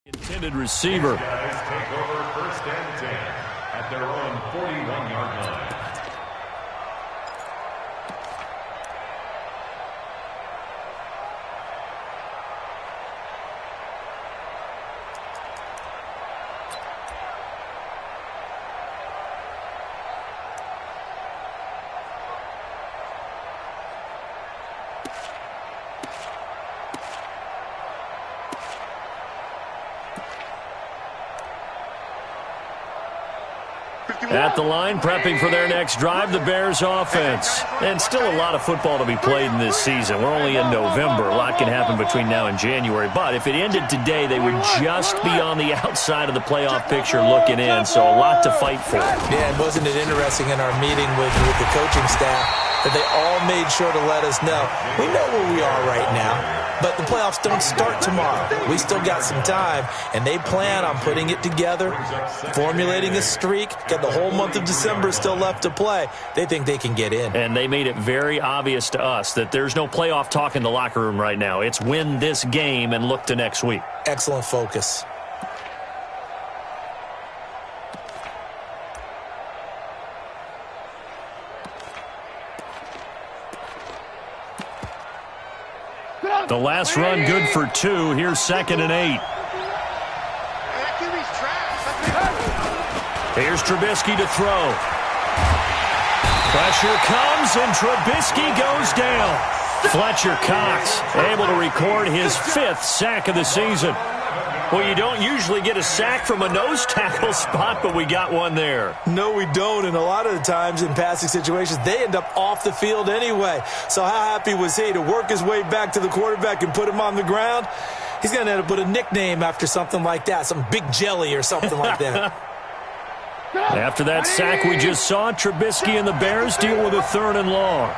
Intended receiver. Guys take over 1st and 10 at their own 41-yard line. At the line, prepping for their next drive, the Bears offense. And still a lot of football to be played in this season. We're only in November. A lot can happen between now and January. But if it ended today, they would just be on the outside of the playoff picture looking in. So a lot to fight for. Yeah, and wasn't it interesting in our meeting with the coaching staff that they all made sure to let us know, we know where we are right now, but the playoffs don't start tomorrow. We still got some time, and they plan on putting it together, formulating a streak, got the whole month of December still left to play. They think they can get in. And they made it very obvious to us that there's no playoff talk in the locker room right now. It's win this game and look to next week. Excellent focus. The last run good for 2. Here's 2nd and 8. Here's Trubisky to throw. Pressure comes, and Trubisky goes down. Fletcher Cox able to record his 5th sack of the season. Well, you don't usually get a sack from a nose tackle spot, but we got one there. No, we don't, and a lot of the times in passing situations, they end up off the field anyway. So how happy was he to work his way back to the quarterback and put him on the ground? He's going to end up with a nickname after something like that, some Big Jelly or something like that. After that sack we just saw, Trubisky and the Bears deal with a 3rd and long.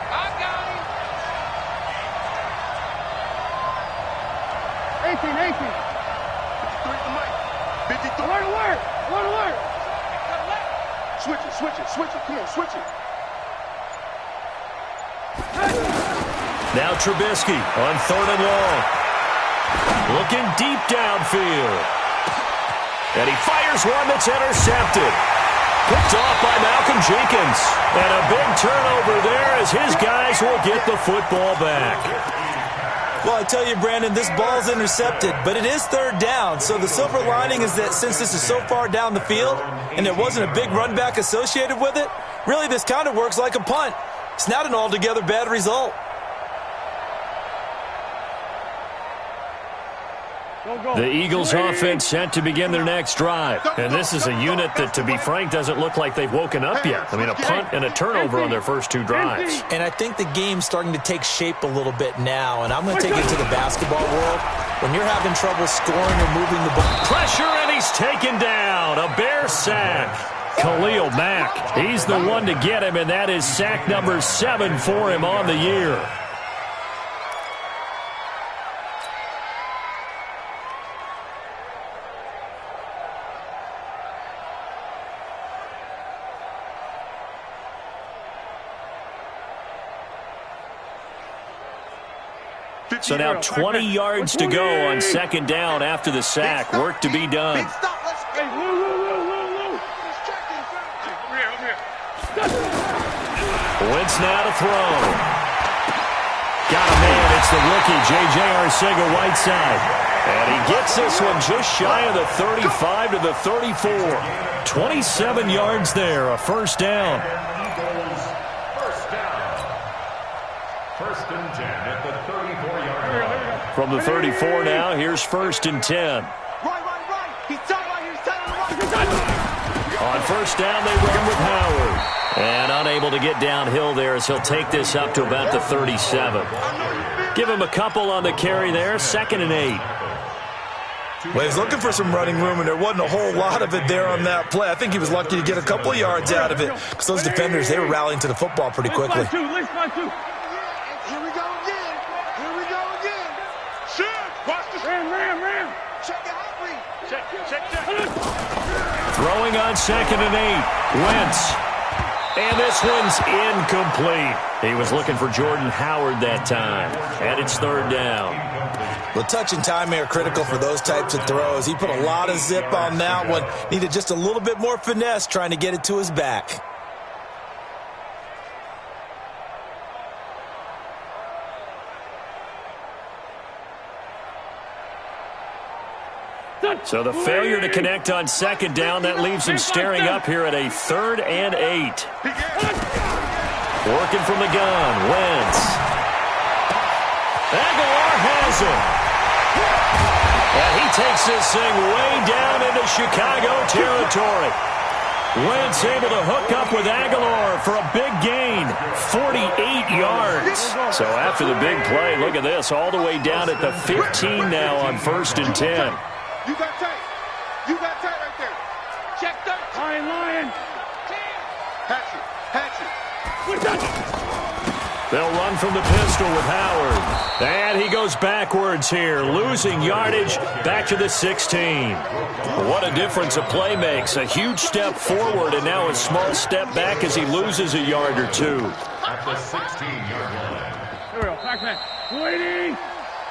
Switch it. Come on, switch it. Now Trubisky on 3rd and long. Looking deep downfield. And he fires one that's intercepted. Picked off by Malcolm Jenkins. And a big turnover there as his guys will get the football back. Well, I tell you, Brandon, this ball's intercepted, but it is 3rd down. So the silver lining is that since this is so far down the field and there wasn't a big run back associated with it, really this kind of works like a punt. It's not an altogether bad result. The Eagles offense set to begin their next drive. And this is a unit that, to be frank, doesn't look like they've woken up yet. I mean, a punt and a turnover on their first 2 drives. And I think the game's starting to take shape a little bit now. And I'm going to take it to the basketball world. When you're having trouble scoring or moving the ball. Pressure, and he's taken down. A Bear sack. Khalil Mack, he's the one to get him, and that is sack number 7 for him on the year. So now 20 yards to go on second down after the sack. Work to be done. Wentz now to throw. Got a man. It's the rookie, J.J. Arcega-Whiteside. And he gets this one just shy of the 35 to the 34. 27 yards there, a first down. First and 10 at the 34-yard line. From the 34 now, here's first and 10. On first down, they run with Howard. And unable to get downhill there as he'll take this up to about the 37. Give him a couple on the carry there, 2nd and 8. Well, he's looking for some running room, and there wasn't a whole lot of it there on that play. I think he was lucky to get a couple of yards out of it because those defenders, they were rallying to the football pretty quickly. Here we go again. Here we go again. Shit. Watch this. Ram. Check your hot read. Check. Throwing on 2nd and 8. Wentz. And this one's incomplete. He was looking for Jordan Howard that time. And it's 3rd down. The touch and time are critical for those types of throws. He put a lot of zip on that one. Needed just a little bit more finesse trying to get it to his back. So the failure to connect on 2nd down, that leaves him staring up here at a 3rd and 8. Working from the gun, Wentz. Aguilar has him. And he takes this thing way down into Chicago territory. Wentz able to hook up with Aguilar for a big gain, 48 yards. So after the big play, look at this, all the way down at the 15 now on 1st and 10. You got tight. You got tight right there. Check that. Lion. Hatchet. They'll run from the pistol with Howard. And he goes backwards here, losing yardage back to the 16. What a difference a play makes. A huge step forward and now a small step back as he loses a yard or two. At the 16-yard line. Here we go. Back. Waiting.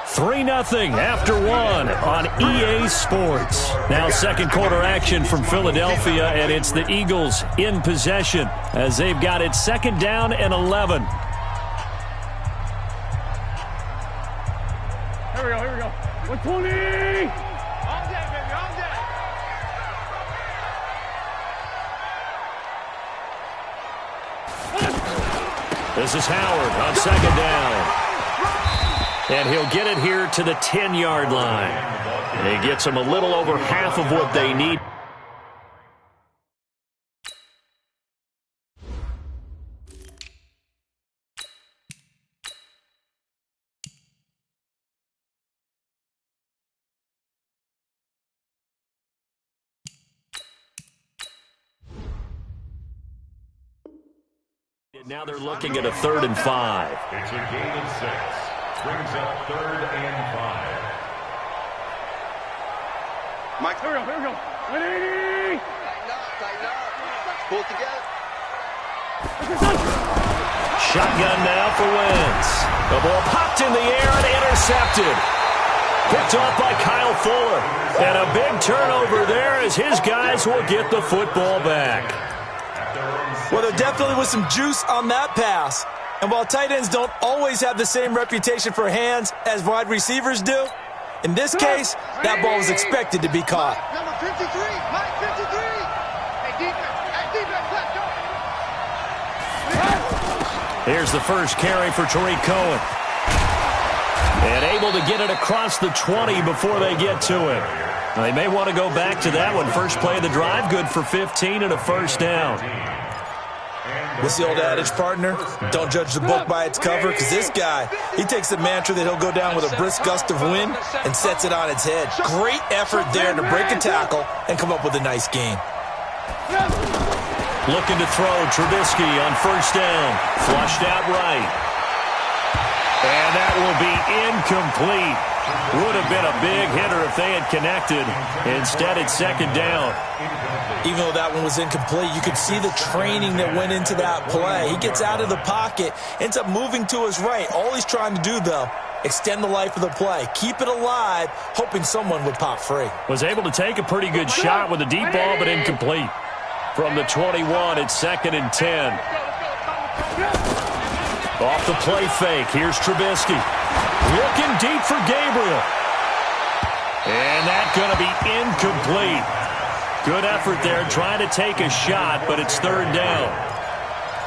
3-0 after 1 on EA Sports. Now second quarter action from Philadelphia, and it's the Eagles in possession as they've got it 2nd down and 11. Here we go. 120. All day, baby, all day. This is Howard on 2nd down. And he'll get it here to the 10-yard line. And he gets them a little over half of what they need. Now they're looking at a 3rd and 5. It's a gain of 6. Brings up 3rd and 5. Mike, here we go. 180. Tighten up. Pull it together. Shotgun now for Wentz. The ball popped in the air and intercepted. Picked off by Kyle Fuller. And a big turnover there as his guys will get the football back. Well, there definitely was some juice on that pass. And while tight ends don't always have the same reputation for hands as wide receivers do, in this case, that ball was expected to be caught. Number 53, Mike 53. Hey, defense. Here's the first carry for Tariq Cohen. And able to get it across the 20 before they get to him. Now, they may want to go back to that one. First play of the drive, good for 15 and a first down. What's the old adage, partner? Don't judge the book by its cover, because this guy, he takes the mantra that he'll go down with a brisk gust of wind and sets it on its head. Great effort there to break a tackle and come up with a nice gain. Looking to throw Trubisky on first down. Flushed out right. And that will be incomplete. Would have been a big hitter if they had connected. Instead, it's 2nd down. Even though that one was incomplete, you could see the training that went into that play. He gets out of the pocket, ends up moving to his right. All he's trying to do, though, extend the life of the play, keep it alive, hoping someone would pop free. Was able to take a pretty good shot with a deep ball, but incomplete. From the 21, it's 2nd and 10. Off the play fake, here's Trubisky. Looking deep for Gabriel. And that's going to be incomplete. Good effort there, trying to take a shot, but it's 3rd down.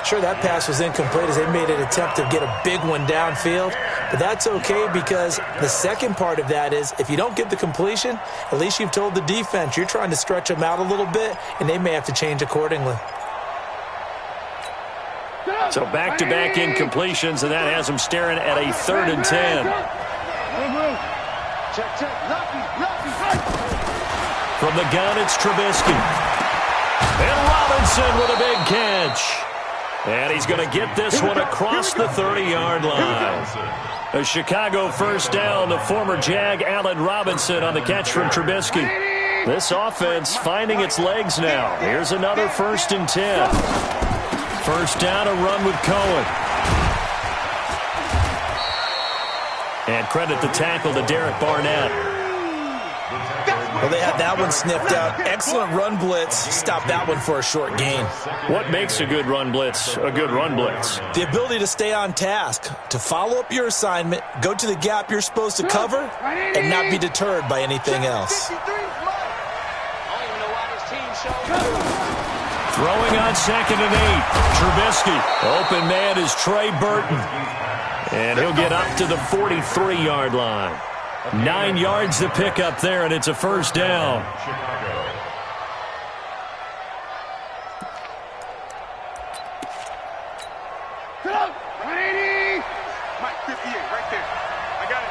Sure, that pass was incomplete as they made an attempt to get a big one downfield, but that's okay because the second part of that is if you don't get the completion, at least you've told the defense you're trying to stretch them out a little bit, and they may have to change accordingly. So back-to-back incompletions, and that has them staring at a 3rd and 10. From the gun, it's Trubisky. And Robinson with a big catch. And he's going to get this one across the 30-yard line. A Chicago first down, the former Jag Allen Robinson on the catch from Trubisky. This offense finding its legs now. Here's another 1st and 10. First down, a run with Cohen. And credit the tackle to Derek Barnett. Well, they had that one sniffed out. Excellent run blitz. Stop that one for a short gain. What makes a good run blitz a good run blitz? The ability to stay on task, to follow up your assignment, go to the gap you're supposed to cover, and not be deterred by anything else. Throwing on 2nd and 8. Trubisky. Open man is Trey Burton. And he'll get up to the 43-yard line. 9 yards to pick up there, and it's a first down. Mike, 58, right there. I got it.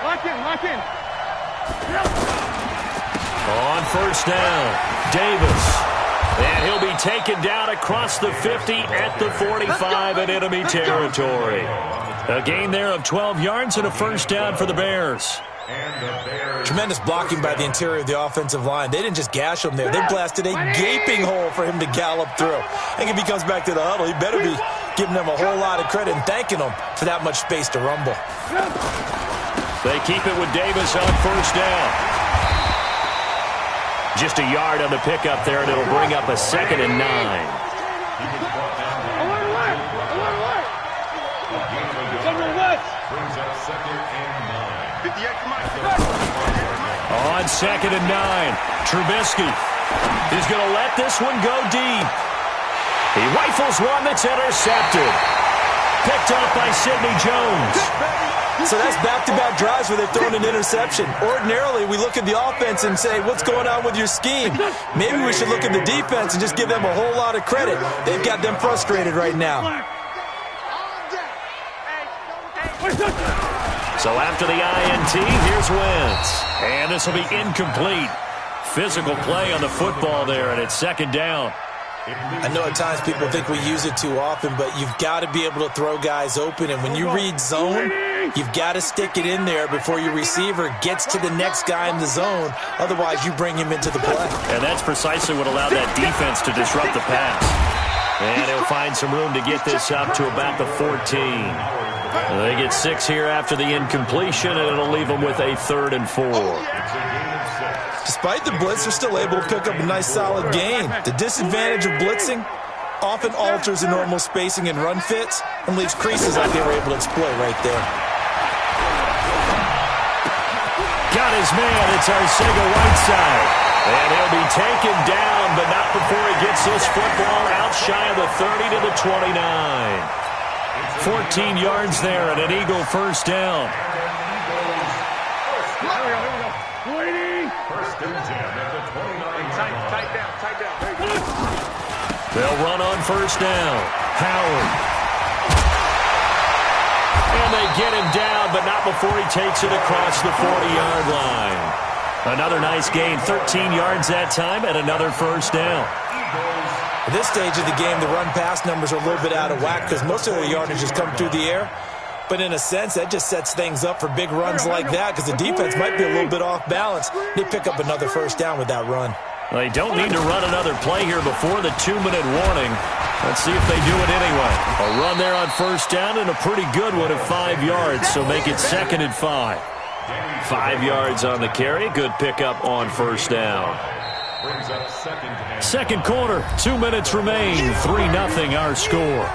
Lock in. On first down, Davis. And he'll be taken down across the 50 at the 45 in enemy territory. A gain there of 12 yards and a first down for the Bears. Tremendous blocking by the interior of the offensive line. They didn't just gash him there. They blasted a gaping hole for him to gallop through. I think if he comes back to the huddle, he better be giving them a whole lot of credit and thanking them for that much space to rumble. They keep it with Davis on first down. Just a yard on the pickup there, and it'll bring up a 2nd and 9. On 2nd and 9, Trubisky. He's going to let this one go deep. He rifles one that's intercepted. Picked off by Sidney Jones. So that's back-to-back drives where they've thrown an interception. Ordinarily, we look at the offense and say, what's going on with your scheme? Maybe we should look at the defense and just give them a whole lot of credit. They've got them frustrated right now. So after the INT, here's Wentz. And this will be incomplete. Physical play on the football there, and it's 2nd down. I know at times people think we use it too often, but you've got to be able to throw guys open. And when you read zone, you've got to stick it in there before your receiver gets to the next guy in the zone. Otherwise, you bring him into the play. And that's precisely what allowed that defense to disrupt the pass. And he'll find some room to get this up to about the 14. They get 6 here after the incompletion, and it'll leave them with a 3rd and 4. Despite the blitz, they're still able to pick up a nice solid gain. The disadvantage of blitzing often alters the normal spacing and run fits and leaves creases like they were able to exploit right there. Got his man, it's Arcega-Whiteside. And he'll be taken down, but not before he gets this football out shy of the 30 to the 29. 14 yards there and an Eagle first down. First and 10 at the 29. Tight down. They'll run on first down. Howard. And they get him down, but not before he takes it across the 40-yard line. Another nice gain, 13 yards that time, and another first down. At this stage of the game, the run-pass numbers are a little bit out of whack because most of their yardage has come through the air. But in a sense, that just sets things up for big runs like that because the defense might be a little bit off balance. They pick up another first down with that run. They don't need to run another play here before the 2-minute warning. Let's see if they do it anyway. A run there on first down and a pretty good one at 5 yards, so make it 2nd and 5. 5 yards on the carry. Good pickup on first down. Second quarter, 2 minutes remain. 3-0 our score.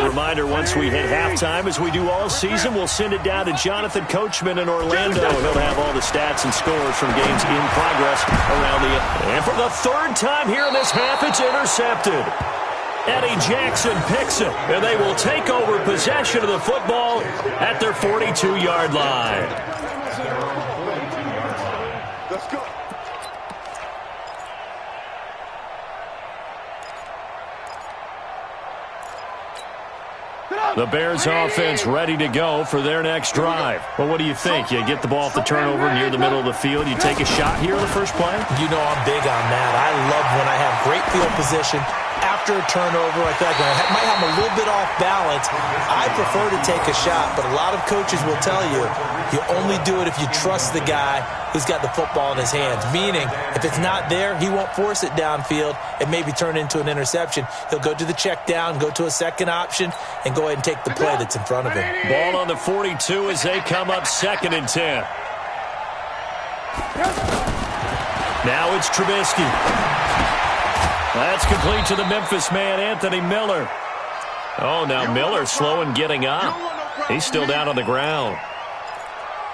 Reminder, once we hit halftime, as we do all season, we'll send it down to Jonathan Coachman in Orlando. He'll have all the stats and scores from games in progress around the... And for the 3rd time here in this half, it's intercepted. Eddie Jackson picks it, and they will take over possession of the football at their 42-yard line. Let's go. The Bears offense ready to go for their next drive. Well, what do you think? You get the ball off the turnover near the middle of the field. You take a shot here in the first play? You know I'm big on that. I love when I have great field position after a turnover like that. I might have a little bit off balance. I prefer to take a shot, but a lot of coaches will tell you only do it if you trust the guy who's got the football in his hands. Meaning, if it's not there, he won't force it downfield and maybe turn it into an interception. He'll go to the check down, go to a second option, and go ahead and take the play that's in front of him. Ball on the 42 as they come up 2nd and 10. Now it's Trubisky. That's complete to the Memphis man, Anthony Miller. Oh, now Miller slow in getting up. He's still down on the ground.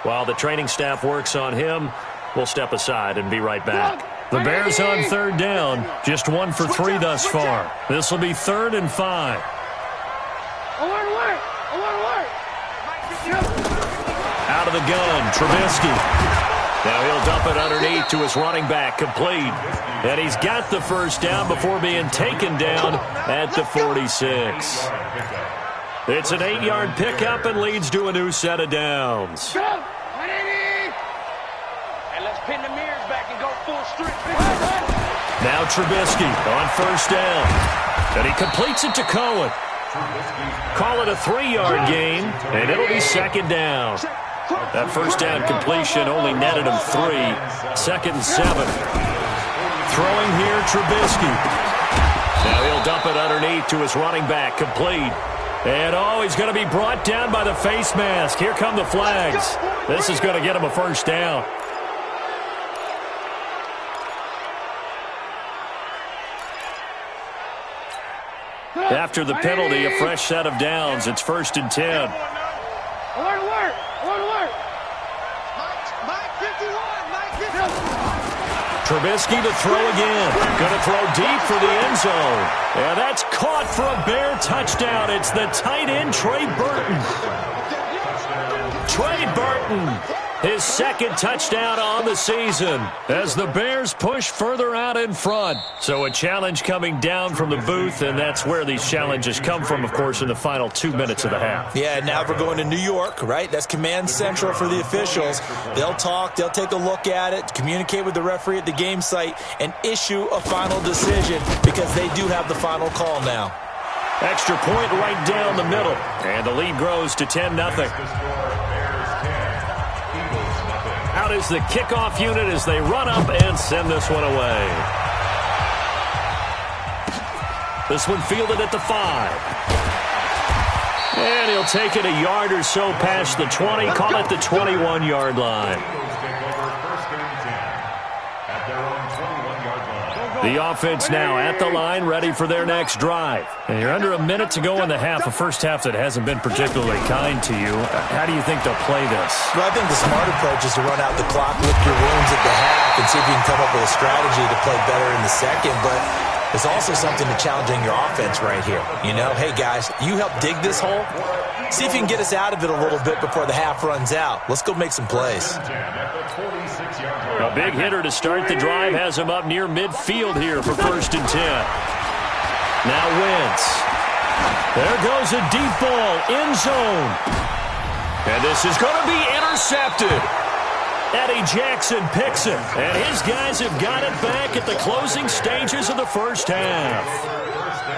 While the training staff works on him, we'll step aside and be right back. The Bears on 3rd down, just 1 for 3 thus far. This will be 3rd and 5. Out of the gun, Trubisky. Now he'll dump it underneath to his running back, complete. And he's got the first down before being taken down at the 46. It's an 8-yard pickup and leads to a new set of downs. And let's pin the mirrors back and go full strength. Now Trubisky on first down. And he completes it to Cohen. Call it a 3-yard gain, and it'll be 2nd down. That first down completion only netted him 3. 2nd and 7. Throwing here, Trubisky. Now he'll dump it underneath to his running back, complete. And, he's going to be brought down by the face mask. Here come the flags. This is going to get him a first down. After the penalty, a fresh set of downs. It's 1st and 10. Trubisky to throw again. Going to throw deep for the end zone. And that's caught for a Bear touchdown. It's the tight end, Trey Burton. Trey Burton, his 2nd touchdown on the season as the Bears push further out in front. So a challenge coming down from the booth, and that's where these challenges come from, of course, in the final 2 minutes of the half. Yeah, now we're going to New York, right? That's command central for the officials. They'll talk, they'll take a look at it, communicate with the referee at the game site, and issue a final decision because they do have the final call now. Extra point right down the middle, and the lead grows to 10-0. Out is the kickoff unit as they run up and send this one away. This one fielded at the 5. And he'll take it a yard or so past the 20, call it the 21-yard line. The offense now at the line, ready for their next drive. And you're under a minute to go in the half, a first half that hasn't been particularly kind to you. How do you think they'll play this? Well, I think the smart approach is to run out the clock, lick your wounds at the half, and see if you can come up with a strategy to play better in the second. But there's also something to challenging your offense right here. You know, hey, guys, you help dig this hole. See if you can get us out of it a little bit before the half runs out. Let's go make some plays. A big hitter to start the drive has him up near midfield here for 1st and 10. Now Wentz. There goes a deep ball, end zone. And this is going to be intercepted. Eddie Jackson picks it, and his guys have got it back at the closing stages of the first half.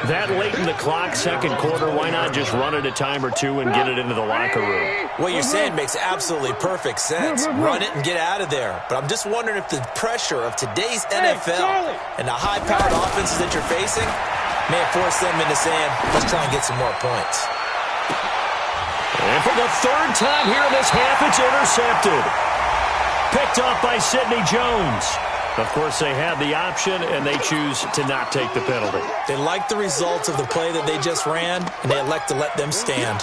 That late in the clock, second quarter, why not just run it a time or two and get it into the locker room? What you're saying makes absolutely perfect sense. Run it and get out of there. But I'm just wondering if the pressure of today's NFL and the high-powered offenses that you're facing may have forced them into saying, let's try and get some more points. And for the third time here in this half, it's intercepted. Picked off by Sidney Jones. Of course, they had the option, and they choose to not take the penalty. They like the results of the play that they just ran, and they elect to let them stand.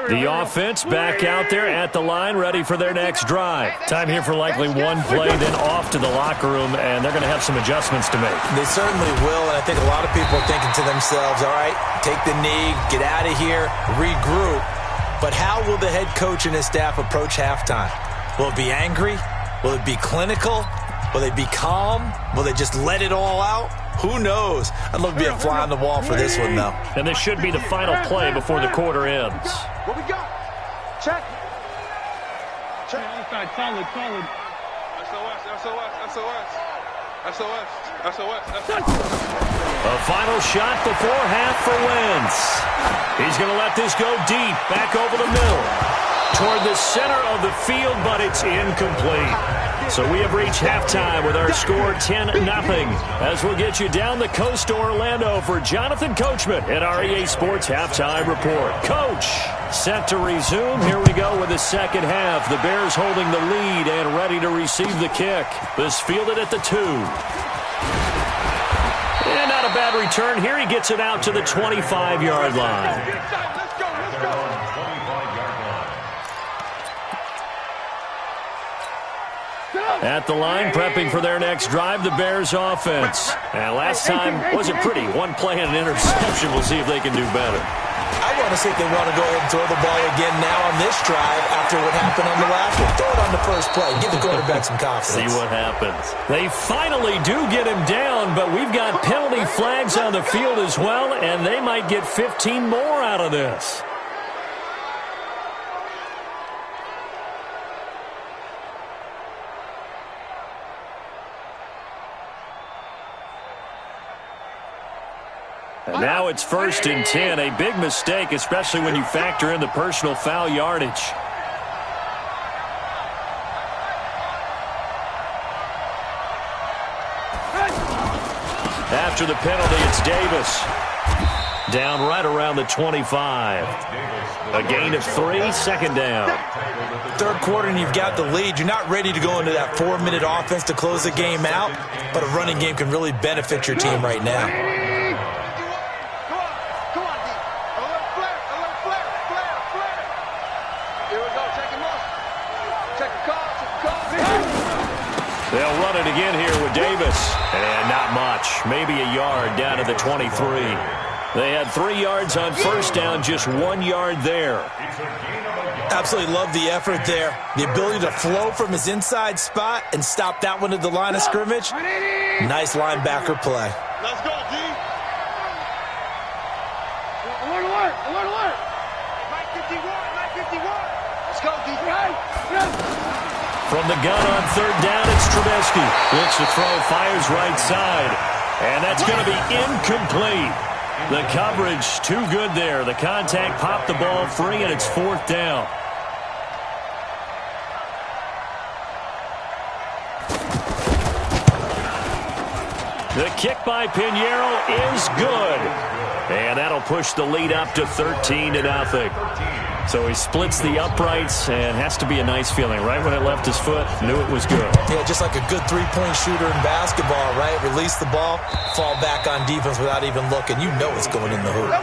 The offense back out there at the line, ready for their next drive. Time here for likely one play, then off to the locker room, and they're going to have some adjustments to make. They certainly will, and I think a lot of people are thinking to themselves, all right, take the knee, get out of here, regroup. But how will the head coach and his staff approach halftime? Will it be angry? Will it be clinical? Will they be calm? Will they just let it all out? Who knows? I'd love to be a fly on the wall for this one, though. And this should be the final play before the quarter ends. What we got? Check. Check. Solid. SOS. A final shot before half for Wentz. He's going to let this go deep, back over the middle, toward the center of the field, but it's incomplete. So we have reached halftime with our score 10-0. As we'll get you down the coast to Orlando for Jonathan Coachman at our EA Sports Halftime Report. Coach, set to resume. Here we go with the second half. The Bears holding the lead and ready to receive the kick. This fielded at the 2. And not a bad return here. He gets it out to the 25-yard line. At the line, prepping for their next drive, the Bears offense. And last time wasn't pretty. One play and an interception. We'll see if they can do better. I want to see if they want to go ahead and throw the ball again now on this drive after what happened on the last one. Throw it on the first play. Give the quarterback some confidence. See what happens. They finally do get him down, but we've got penalty flags on the field as well, and they might get 15 more out of this. And now it's 1st and 10. A big mistake, especially when you factor in the personal foul yardage. After the penalty, it's Davis. Down right around the 25. A gain of 3, second down. Third quarter and you've got the lead. You're not ready to go into that 4-minute offense to close the game out, but a running game can really benefit your team right now. They'll run it again here with Davis. And not much. Maybe a yard down to the 23. They had 3 yards on first down, just 1 yard there. Absolutely love the effort there. The ability to flow from his inside spot and stop that one at the line of scrimmage. Nice linebacker play. Let's go, D. Alert. Mike 51. Let's go, D. From the gun on third down, it's Trubisky. Looks to throw, fires right side. And that's going to be incomplete. The coverage too good there. The contact popped the ball free, and it's 4th down. The kick by Pinheiro is good. And that'll push the lead up to 13-0. So he splits the uprights, and has to be a nice feeling. Right when it left his foot, knew it was good. Yeah, just like a good three-point shooter in basketball, right? Release the ball, fall back on defense without even looking. You know it's going in the hoop.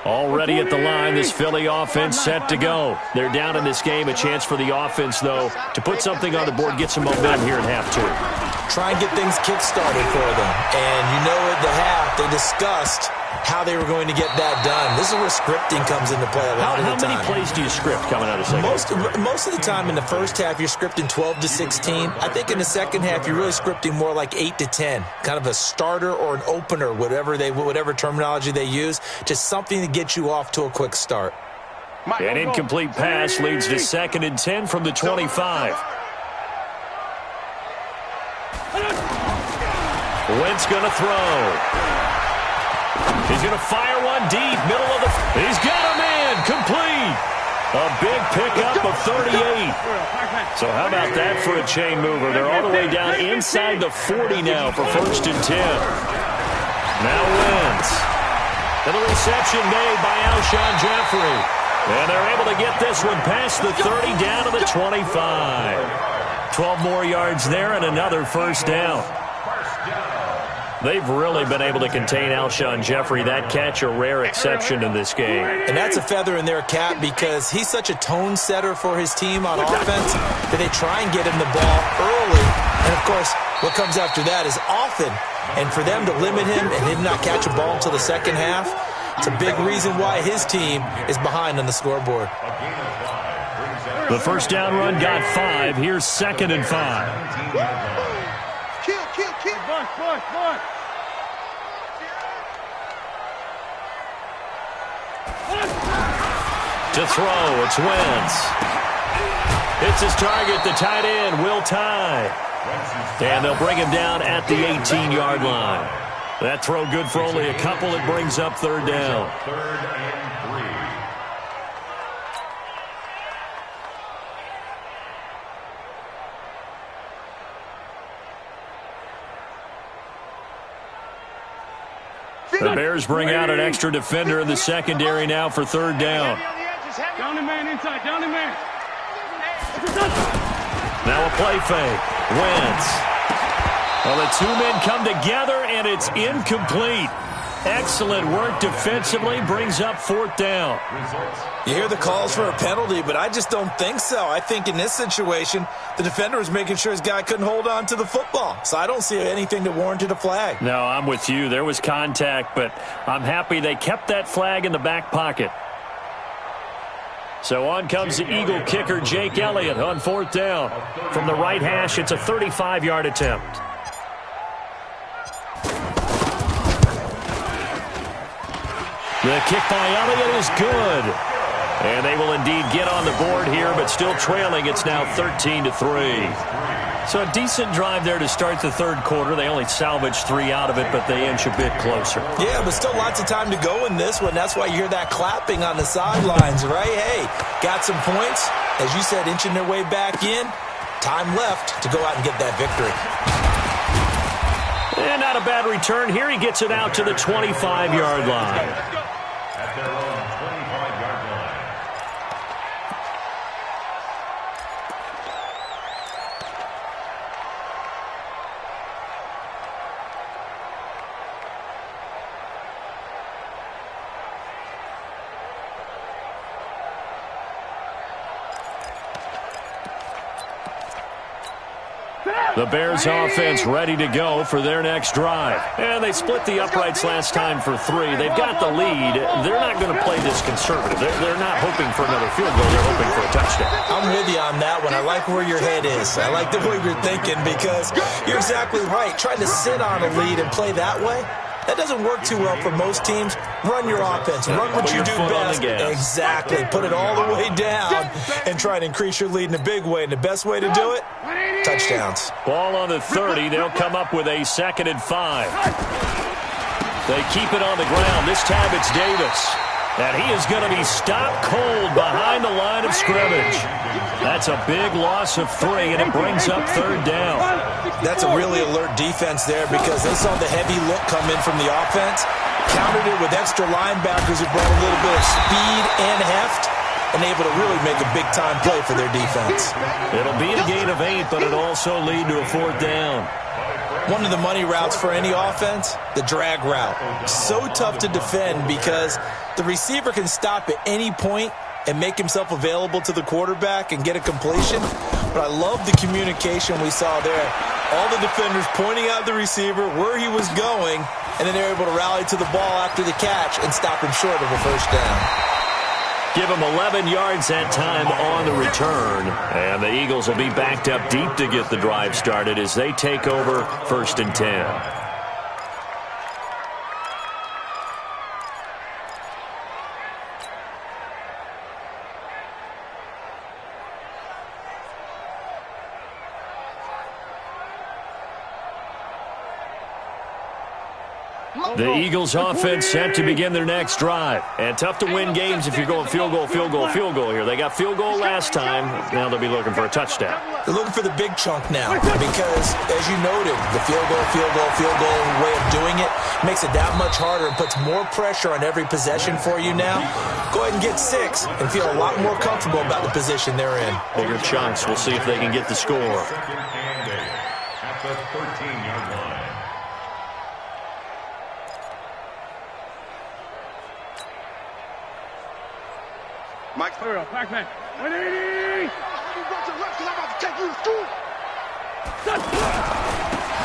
Already at the line, this Philly offense set to go. They're down in this game. A chance for the offense, though, to put something on the board, get some momentum here at half 2. try and get things kick-started for them. And you know at the half, they discussed how they were going to get that done. This is where scripting comes into play a lot of the time. How many plays do you script coming out of second? Most of the time in the first half, you're scripting 12 to 16. I think in the second half, you're really scripting more like 8 to 10. Kind of a starter or an opener, whatever terminology they use. Just something to get you off to a quick start. An incomplete pass leads to 2nd and 10 from the 25. Wentz going to throw. He's going to fire one deep, middle of the... He's got him in, complete. A big pickup of 38. So how about that for a chain mover? They're all the way down inside the 40 now for 1st and 10. Now Wentz. And the reception made by Alshon Jeffrey. And they're able to get this one past the 30 down to the 25. 12 more yards there and another 1st down. They've really been able to contain Alshon Jeffrey. That catch a rare exception in this game. And that's a feather in their cap because he's such a tone setter for his team on offense that they try and get him the ball early. And, of course, what comes after that is often. And for them to limit him and him not catch a ball until the second half, it's a big reason why his team is behind on the scoreboard. The 1st down run got 5. Here's 2nd and 5. To throw, it's Wentz. Hits his target, the tight end, Will Tye. And they'll bring him down at the 18-yard line. That throw good for only a couple. It brings up 3rd down. 3rd and 3. The Bears bring out an extra defender in the secondary now for 3rd down. Down the man inside, down the man. Now a play fake. Wentz. Well, the 2 men come together, and it's incomplete. Excellent work defensively, brings up 4th down. You hear the calls for a penalty, but I just don't think so. I think in this situation, the defender was making sure his guy couldn't hold on to the football. So I don't see anything that warranted a flag. No, I'm with you. There was contact, but I'm happy they kept that flag in the back pocket. So on comes the Eagle kicker, Jake Elliott, on 4th down. From the right hash, it's a 35-yard attempt. The kick by Elliott is good. And they will indeed get on the board here, but still trailing. It's now 13-3. So a decent drive there to start the 3rd quarter. They only salvaged 3 out of it, but they inch a bit closer. Yeah, but still lots of time to go in this one. That's why you hear that clapping on the sidelines, right? Hey, got some points. As you said, inching their way back in. Time left to go out and get that victory. And not a bad return. Here he gets it out to the 25-yard line. At their own 25-yard line. The Bears offense ready to go for their next drive. And they split the uprights last time for 3. They've got the lead. They're not going to play this conservative. They're not hoping for another field goal. They're hoping for a touchdown. I'm with you on that one. I like where your head is. I like the way you're thinking because you're exactly right. Trying to sit on a lead and play that way, that doesn't work too well for most teams. Run your offense. Run what you do best. Exactly. Put it all the way down and try to increase your lead in a big way. And the best way to do it, touchdowns. Ball on the 30. They'll come up with a 2nd and 5. They keep it on the ground. This time it's Davis. And he is going to be stopped cold behind the line of scrimmage. That's a big loss of 3, and it brings up 3rd down. That's a really alert defense there because they saw the heavy look come in from the offense, countered it with extra linebackers who brought a little bit of speed and heft, and able to really make a big-time play for their defense. It'll be a gain of 8, but it'll also lead to a 4th down. One of the money routes for any offense, the drag route. So tough to defend because the receiver can stop at any point and make himself available to the quarterback and get a completion. But I love the communication we saw there All the defenders pointing out the receiver, where he was going, and then they're able to rally to the ball after the catch and stop him short of a first down. Give him 11 yards that time on the return. And the Eagles will be backed up deep to get the drive started as they take over 1st and 10. The Eagles offense set to begin their next drive. And tough to win games if you're going field goal, field goal, field goal here. They got field goal last time. Now they'll be looking for a touchdown. They're looking for the big chunk now because, as you noted, the field goal way of doing it makes it that much harder and puts more pressure on every possession for you now. Go ahead and get 6 and feel a lot more comfortable about the position they're in. Bigger chunks. We'll see if they can get the score. At the 13-yard line. Mike, hurry up, back man. 180!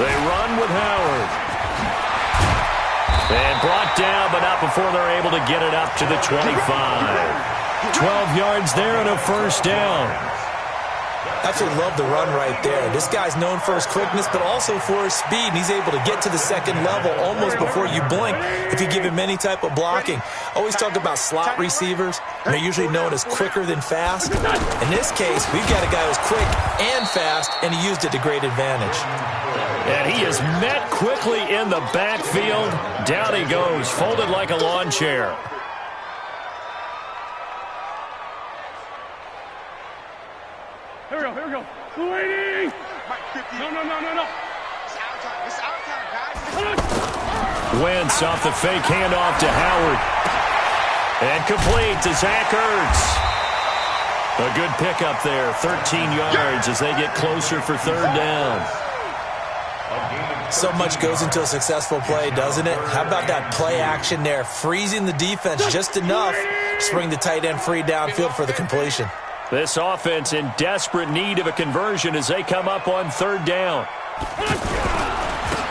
They run with Howard. And brought down, but not before they're able to get it up to the 25. 12 yards there and a first down. Absolutely love the run right there. This guy's known for his quickness, but also for his speed. And he's able to get to the second level almost before you blink if you give him any type of blocking. Always talk about slot receivers. They're usually known as quicker than fast. In this case, we've got a guy who's quick and fast, and he used it to great advantage. And he is met quickly in the backfield. Down he goes, folded like a lawn chair. Here we go. 280! No. It's our time, guys. Wentz off the fake handoff to Howard. And complete to Zach Ertz. A good pickup there, 13 yards as they get closer for 3rd down. So much goes into a successful play, doesn't it? How about that play action there, freezing the defense just enough to bring the tight end free downfield for the completion. This offense in desperate need of a conversion as they come up on 3rd down.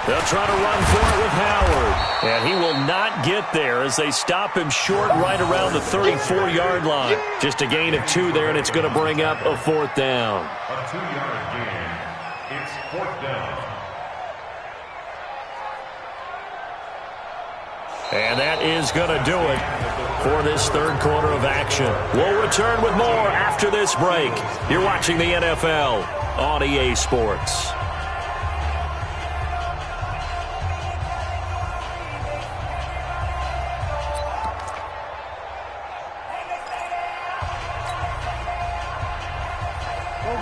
They'll try to run for it with Howard. And he will not get there as they stop him short right around the 34-yard line. Just a gain of 2 there, and it's going to bring up a 4th down. A 2-yard gain. It's 4th down. And that is going to do it for this 3rd quarter of action. We'll return with more after this break. You're watching the NFL on EA Sports.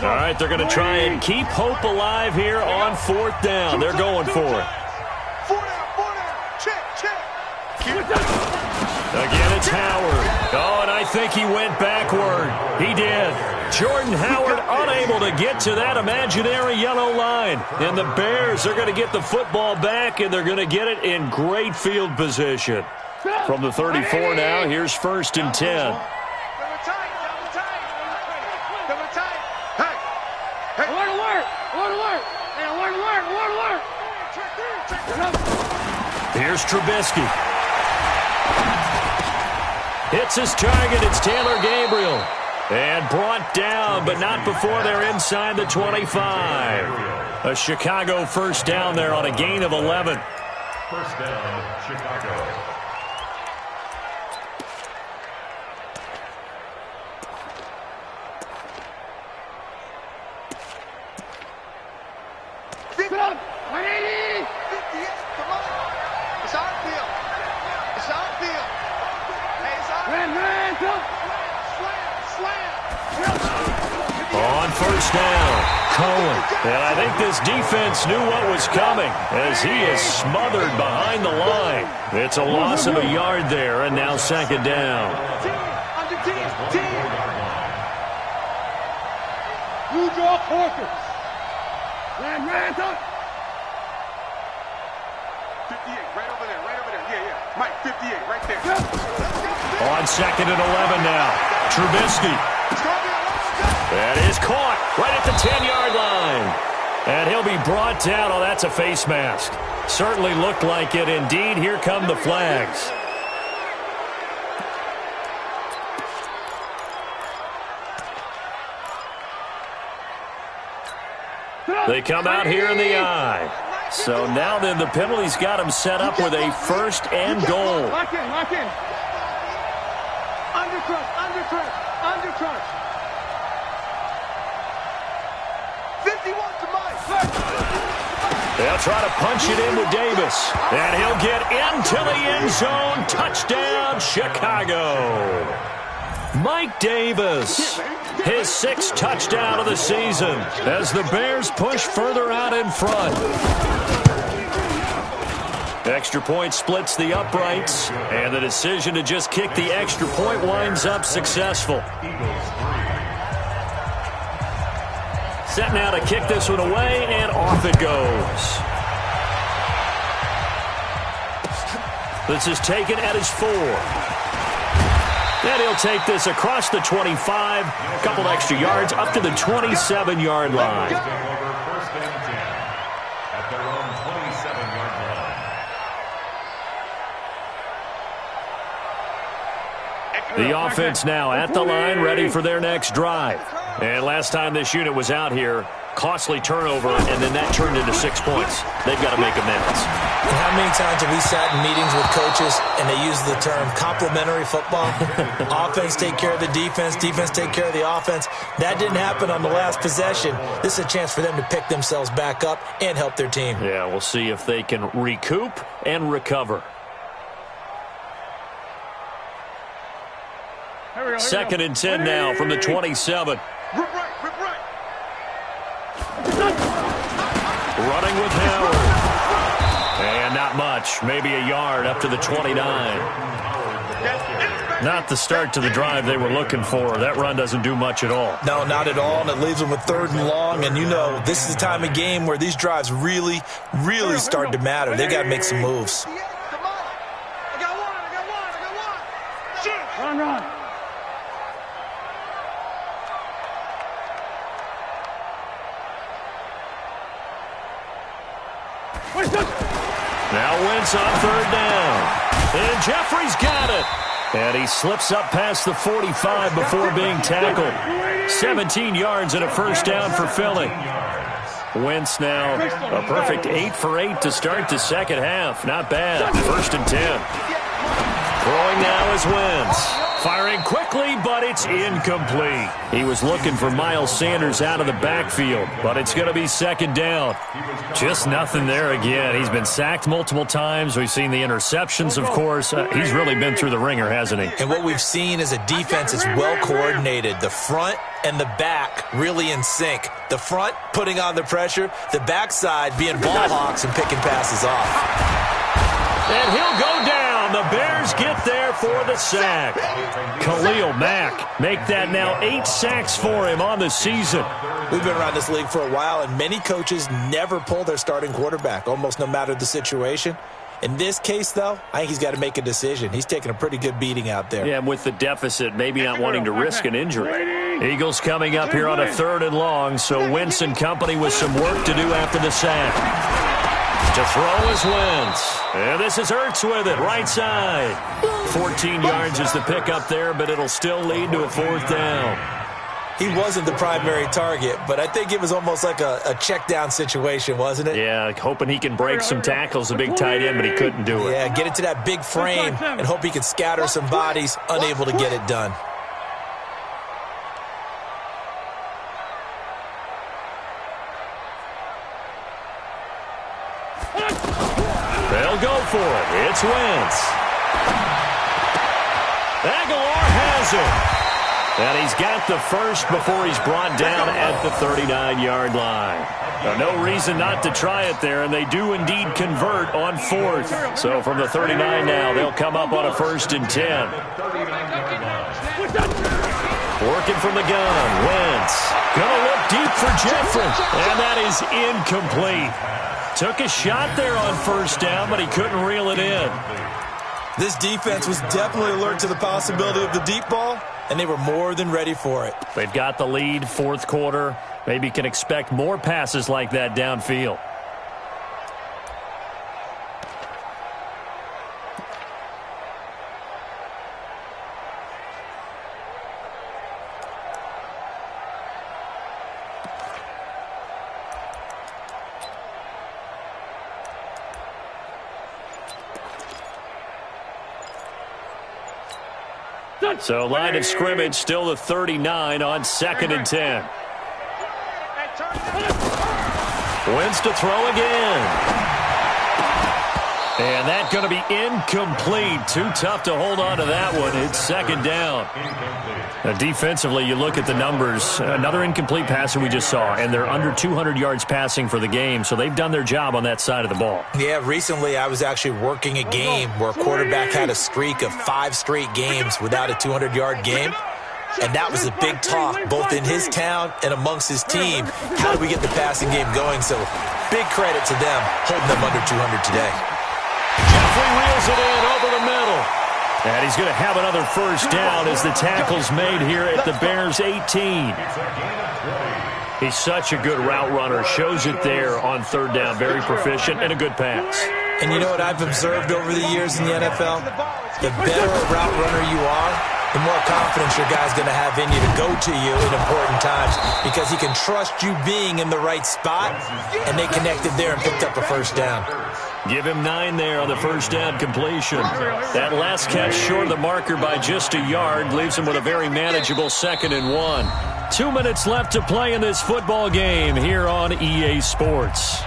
All right, they're going to try and keep hope alive here on 4th down. They're going for it. Again, it's Howard. Oh, and I think he went backward. He did. Jordan Howard unable to get to that imaginary yellow line. And the Bears are going to get the football back, and they're going to get it in great field position. From the 34 now, here's 1st and 10. Here's Trubisky. Hits his target. It's Taylor Gabriel. And brought down, but not before they're inside the 25. A Chicago first down there on a gain of 11. First down, Chicago. Pick it up. 180. 58. Come on. It's our field. It's our field. Hey, it's our field. Slam. On first down, Cohen. And I think this defense knew what was coming as he is smothered behind the line. It's a loss of a yard there, and now 2nd down. You draw Porkers. Randall. 58, right over there. Yeah. Mike, 58, right there. On 2nd and 11 now. Trubisky. That is caught right at the 10-yard line. And he'll be brought down. Oh, that's a face mask. Certainly looked like it. Indeed, here come the flags. They come out here in the eye. So now then the penalty's got him set up with a first and goal. Lock in, lock in. Undercrush, undercrush, undercrush. 51 to Mike. They'll try to punch it in with Davis. And he'll get into the end zone. Touchdown, Chicago. Mike Davis, his 6th touchdown of the season as the Bears push further out in front. Extra point splits the uprights, and the decision to just kick the extra point winds up successful. Set now to kick this one away, and off it goes. This is taken at his 4. And he'll take this across the 25, a couple extra yards up to the 27-yard line. First and 10 at their own 27-yard line. The offense now at the line, ready for their next drive. And last time this unit was out here, costly turnover, and then that turned into 6 points. They've got to make amends. And how many times have we sat in meetings with coaches and they use the term complementary football? Offense take care of the defense, defense take care of the offense. That didn't happen on the last possession. This is a chance for them to pick themselves back up and help their team. Yeah, we'll see if they can recoup and recover. Second and 10 now from the 27. Running with Howard. And not much. Maybe a yard up to the 29. Not the start to the drive they were looking for. That run doesn't do much at all. No, not at all, and it leaves them with 3rd and long. And, you know, this is the time of game where these drives really, really start to matter. They got to make some moves. Run. Now Wentz on 3rd down. And Jeffrey's got it. And he slips up past the 45 before being tackled. 17 yards and a first down for Philly. Wentz now a perfect 8 for 8 to start the second half. Not bad. 1st and 10. Throwing now is Wentz. Firing quickly, but it's incomplete. He was looking for Miles Sanders out of the backfield, but it's going to be 2nd down. Just nothing there again. He's been sacked multiple times. We've seen the interceptions, of course. He's really been through the ringer, hasn't he? And what we've seen is a defense that's well coordinated. The front and the back really in sync. The front putting on the pressure, the backside being ball hawks and picking passes off. And he'll go down. The Bears get there for the sack. Khalil Mack make that now 8 sacks for him on the season. We've been around this league for a while, and many coaches never pull their starting quarterback, almost no matter the situation. In this case, though, I think he's got to make a decision. He's taking a pretty good beating out there. Yeah, with the deficit, maybe not wanting to risk an injury. Eagles coming up here on a 3rd and long, so Wentz and company with some work to do after the sack. To throw is Wentz. And this is Ertz with it, right side. 14 yards is the pickup there, but it'll still lead to a 4th down. He wasn't the primary target, but I think it was almost like a check down situation, wasn't it? Yeah, hoping he can break some tackles, a big tight end, but he couldn't do it. Yeah, get it to that big frame and hope he can scatter some bodies, unable to get it done. They'll go for it. It's Wentz. Aguilar has it. And he's got the first before he's brought down at the 39-yard line. Now, no reason not to try it there, and they do indeed convert on 4th. So from the 39 now, they'll come up on a 1st and 10. Working from the gun, Wentz. Gonna look deep for Jeffrey, and that is incomplete. Took a shot there on 1st down, but he couldn't reel it in. This defense was definitely alert to the possibility of the deep ball, and they were more than ready for it. They've got the lead, fourth quarter. Maybe can expect more passes like that downfield. So line of scrimmage still the 39 on 2nd and 10. Wins to throw again. And that's going to be incomplete. Too tough to hold on to that one. It's 2nd down. Now, defensively, you look at the numbers. Another incomplete pass that we just saw, and they're under 200 yards passing for the game, so they've done their job on that side of the ball. Yeah, recently I was actually working a game where a quarterback had a streak of 5 straight games without a 200-yard game, and that was a big talk both in his town and amongst his team. How do we get the passing game going? So big credit to them holding them under 200 today. Jeffrey reels it in over the middle. And he's going to have another first down as the tackle's made here at the Bears' 18. He's such a good route runner. Shows it there on 3rd down. Very proficient and a good pass. And you know what I've observed over the years in the NFL? The better a route runner you are, the more confidence your guy's going to have in you to go to you in important times because he can trust you being in the right spot, and they connected there and picked up a first down. Give him 9 there on the first down completion. That last catch short of the marker by just a yard leaves him with a very manageable 2nd and 1. 2 minutes left to play in this football game here on EA Sports.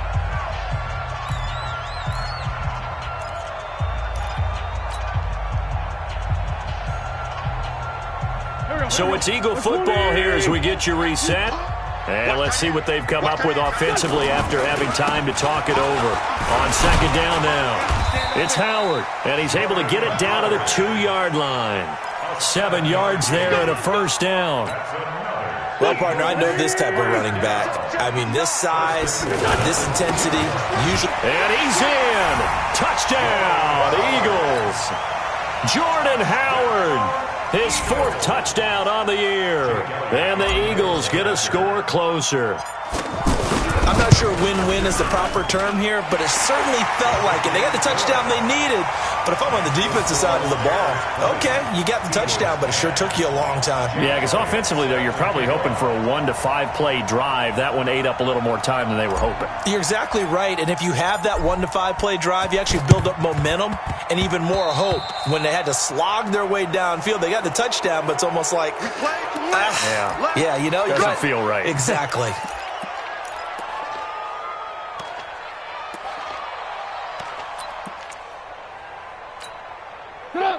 So it's Eagle football here as we get you reset. And let's see what they've come up with offensively after having time to talk it over. On 2nd down now, it's Howard, and he's able to get it down to the 2-yard line. 7 yards there and a first down. Well, partner, I know this type of running back. I mean, this size, this intensity, usually. And he's in. Touchdown, Eagles. Jordan Howard. His 4th touchdown on the year. And the Eagles get a score closer. I'm not sure win-win is the proper term here, but it certainly felt like it. They got the touchdown they needed, but if I'm on the defensive side of the ball, okay, you got the touchdown, but it sure took you a long time. Yeah, because offensively, though, you're probably hoping for a 1 to 5 play drive. That one ate up a little more time than they were hoping. You're exactly right, and if you have that 1 to 5 play drive, you actually build up momentum and even more hope. When they had to slog their way downfield, they got the touchdown, but it's almost like, yeah, you know, doesn't feel right. Exactly.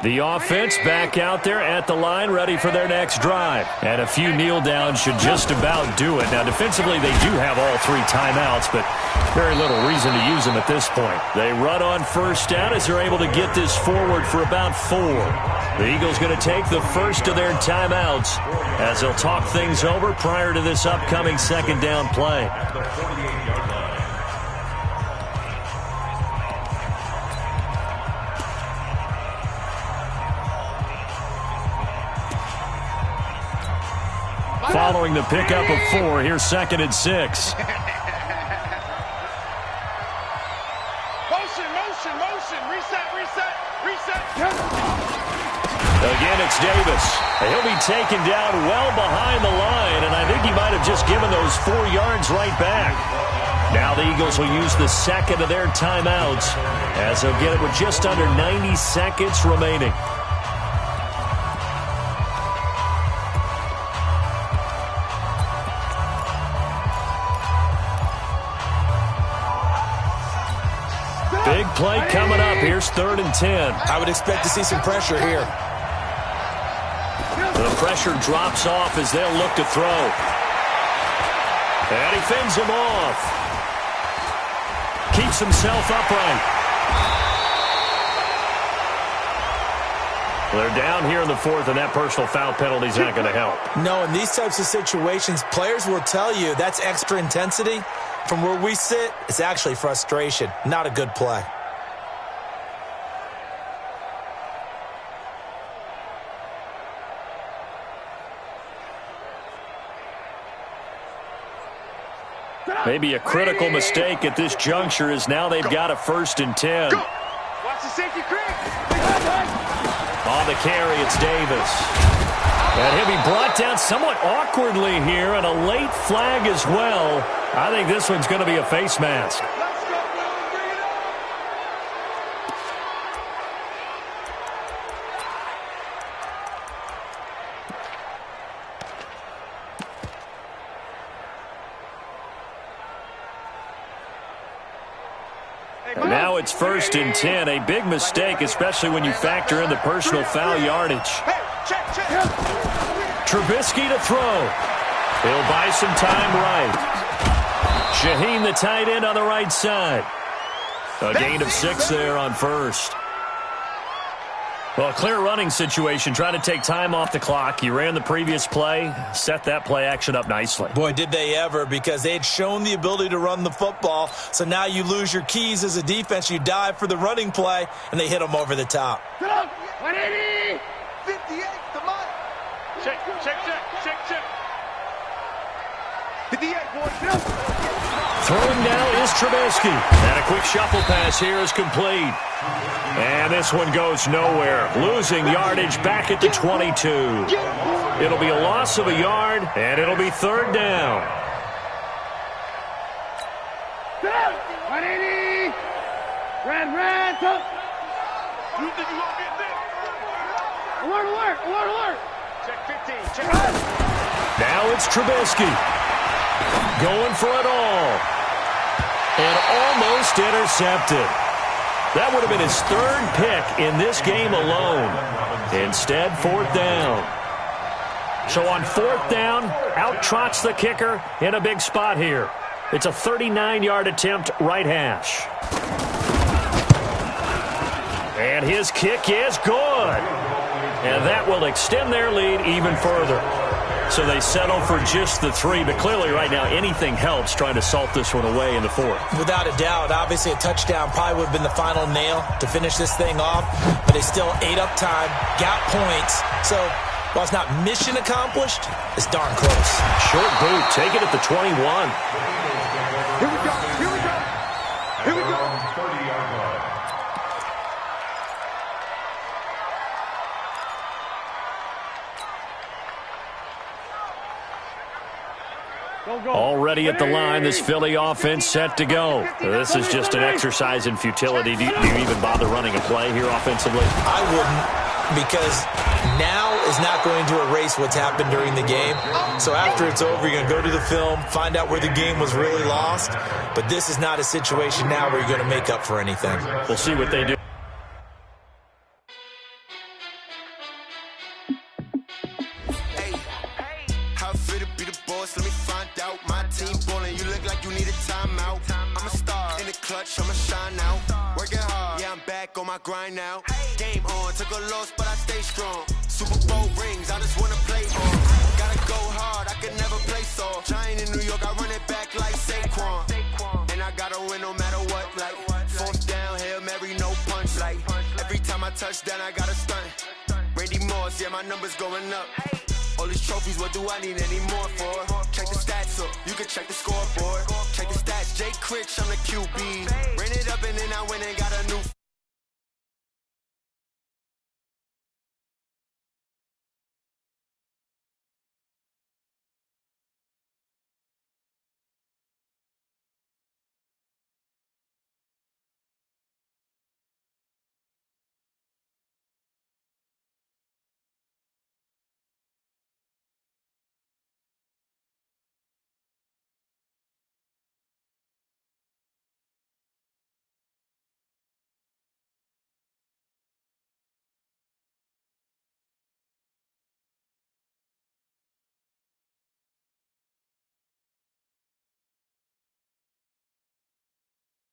The offense back out there at the line, ready for their next drive. And a few kneel downs should just about do it. Now, defensively, they do have all 3 timeouts, but very little reason to use them at this point. They run on first down as they're able to get this forward for about 4. The Eagles going to take the first of their timeouts as they'll talk things over prior to this upcoming 2nd down play. Following the pickup of 4, here's 2nd and 6. Motion. Reset. Again, it's Davis. He'll be taken down well behind the line, and I think he might have just given those 4 yards right back. Now the Eagles will use the 2nd of their timeouts as they'll get it with just under 90 seconds remaining. Big play coming up. Here's 3rd and 10. I would expect to see some pressure here. The pressure drops off as they'll look to throw. And he fends him off. Keeps himself upright. They're down here in the 4th, and that personal foul penalty is not going to help. No, in these types of situations, players will tell you that's extra intensity. From where we sit, it's actually frustration. Not a good play. Maybe a critical mistake at this juncture is now they've got a 1st and 10. Watch the safety creek. On the carry, it's Davis. And he'll be brought down somewhat awkwardly here, and a late flag as well. I think this one's going to be a face mask. And now it's 1st and 10. A big mistake, especially when you factor in the personal foul yardage. Trubisky to throw. He'll buy some time right. Shaheen, the tight end, on the right side. A gain of 6 there on 1st. Well, a clear running situation, trying to take time off the clock. You ran the previous play, set that play action up nicely. Boy, did they ever, because they had shown the ability to run the football. So now you lose your keys as a defense. You dive for the running play, and they hit them over the top. 180. 58, come on. Check. 58, boys. Throwing now is Trubisky. And a quick shuffle pass here is complete. And this one goes nowhere. Losing yardage back at the 22. It'll be a loss of a yard, and it'll be 3rd down. 180. Red, top. You think you gonna get this? Alert. Check 15, check. Now it's Trubisky. Going for it all. And almost intercepted. That would have been his 3rd pick in this game alone. Instead, 4th down. So on 4th down, out trots the kicker in a big spot here. It's a 39-yard attempt, right hash. And his kick is good. And that will extend their lead even further. So they settle for just the 3, but clearly right now anything helps trying to salt this one away in the 4th. Without a doubt, obviously a touchdown probably would have been the final nail to finish this thing off, but they still ate up time, got points. So while it's not mission accomplished, it's darn close. Short boot, take it at the 21. Here we go. 30-yard line. Already at the line, this Philly offense set to go. This is just an exercise in futility. Do you even bother running a play here offensively? I wouldn't, because now is not going to erase what's happened during the game. So after it's over, you're going to go to the film, find out where the game was really lost. But this is not a situation now where you're going to make up for anything. We'll see what they do. I'ma shine now. Working hard, yeah, I'm back on my grind now. Game on, took a loss, but I stay strong. Super Bowl rings, I just wanna play on. Gotta go hard, I can never play soft. Giant in New York, I run it back like Saquon. And I gotta win no matter what, like 4th down, Hail Mary, no punch. Like every time I touch down, I gotta stunt. Randy Moss, yeah, my numbers going up. All these trophies, what do I need any more for? Check the stats up, you can check the scoreboard. Check the stats, Jay Critch, I'm the QB. Ran it up and then I went and got a new